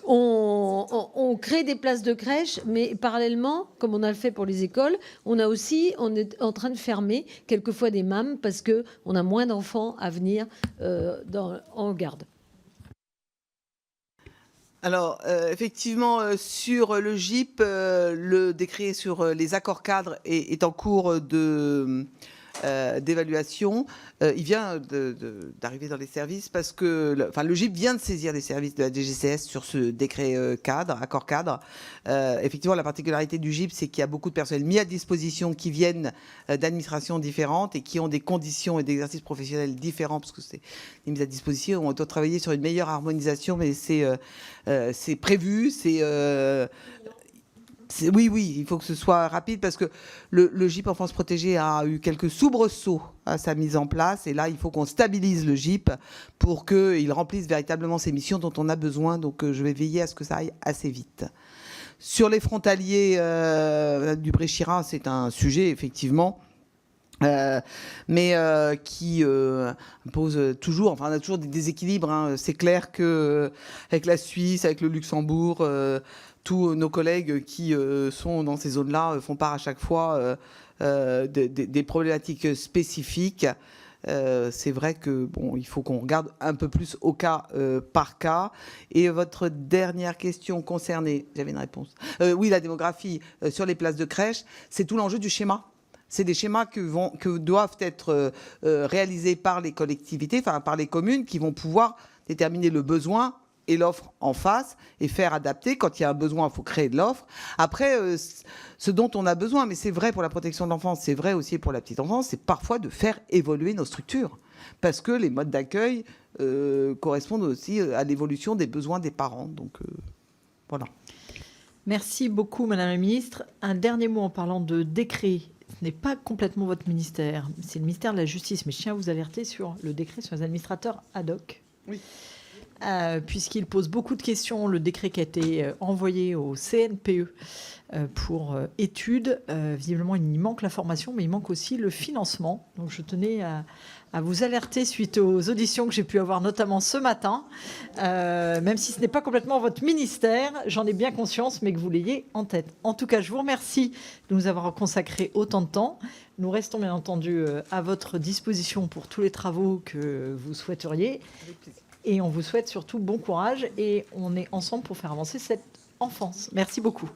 Speaker 4: On crée des places de crèche, mais parallèlement, comme on a le fait pour les écoles, on est en train de fermer quelquefois des MAM parce qu'on a moins d'enfants à venir en garde.
Speaker 2: Alors, effectivement, sur le GIP, le décret sur les accords cadres est en cours d'évaluation. Il vient d'arriver dans les services parce que le GIP vient de saisir les services de la DGCS sur ce décret accord cadre. Effectivement, la particularité du GIP, c'est qu'il y a beaucoup de personnels mis à disposition qui viennent d'administrations différentes et qui ont des conditions et d'exercices professionnels différents parce que c'est les mises à disposition. On doit travailler sur une meilleure harmonisation, mais c'est prévu, oui, il faut que ce soit rapide parce que le GIP Enfance Protégée a eu quelques soubresauts à sa mise en place et là, il faut qu'on stabilise le GIP pour qu'il remplisse véritablement ses missions dont on a besoin. Donc, je vais veiller à ce que ça aille assez vite. Sur les frontaliers du Bréchirat, c'est un sujet, effectivement, mais qui pose toujours, on a toujours des déséquilibres. Hein. C'est clair qu'avec la Suisse, avec le Luxembourg, tous nos collègues qui sont dans ces zones-là font part à chaque fois des problématiques spécifiques. C'est vrai que il faut qu'on regarde un peu plus au cas par cas. Et votre dernière question concernait, j'avais une réponse. Oui, la démographie sur les places de crèche, c'est tout l'enjeu du schéma. C'est des schémas que doivent être réalisés par les collectivités, par les communes, qui vont pouvoir déterminer le besoin et l'offre en face et faire adapter. Quand il y a un besoin, il faut créer de l'offre. Après, ce dont on a besoin, mais c'est vrai pour la protection de l'enfance, c'est vrai aussi pour la petite enfance, c'est parfois de faire évoluer nos structures. Parce que les modes d'accueil correspondent aussi à l'évolution des besoins des parents. Donc, voilà.
Speaker 1: Merci beaucoup, Madame la Ministre. Un dernier mot en parlant de décret. Ce n'est pas complètement votre ministère, c'est le ministère de la Justice. Mais je tiens à vous alerter sur le décret sur les administrateurs ad hoc.
Speaker 2: Oui.
Speaker 1: Puisqu'il pose beaucoup de questions, le décret qui a été envoyé au CNPE pour études, visiblement il y manque la formation, mais il manque aussi le financement. Donc je tenais à vous alerter suite aux auditions que j'ai pu avoir notamment ce matin, même si ce n'est pas complètement votre ministère, j'en ai bien conscience, mais que vous l'ayez en tête. En tout cas, je vous remercie de nous avoir consacré autant de temps. Nous restons bien entendu à votre disposition pour tous les travaux que vous souhaiteriez. Et on vous souhaite surtout bon courage et on est ensemble pour faire avancer cette enfance. Merci beaucoup.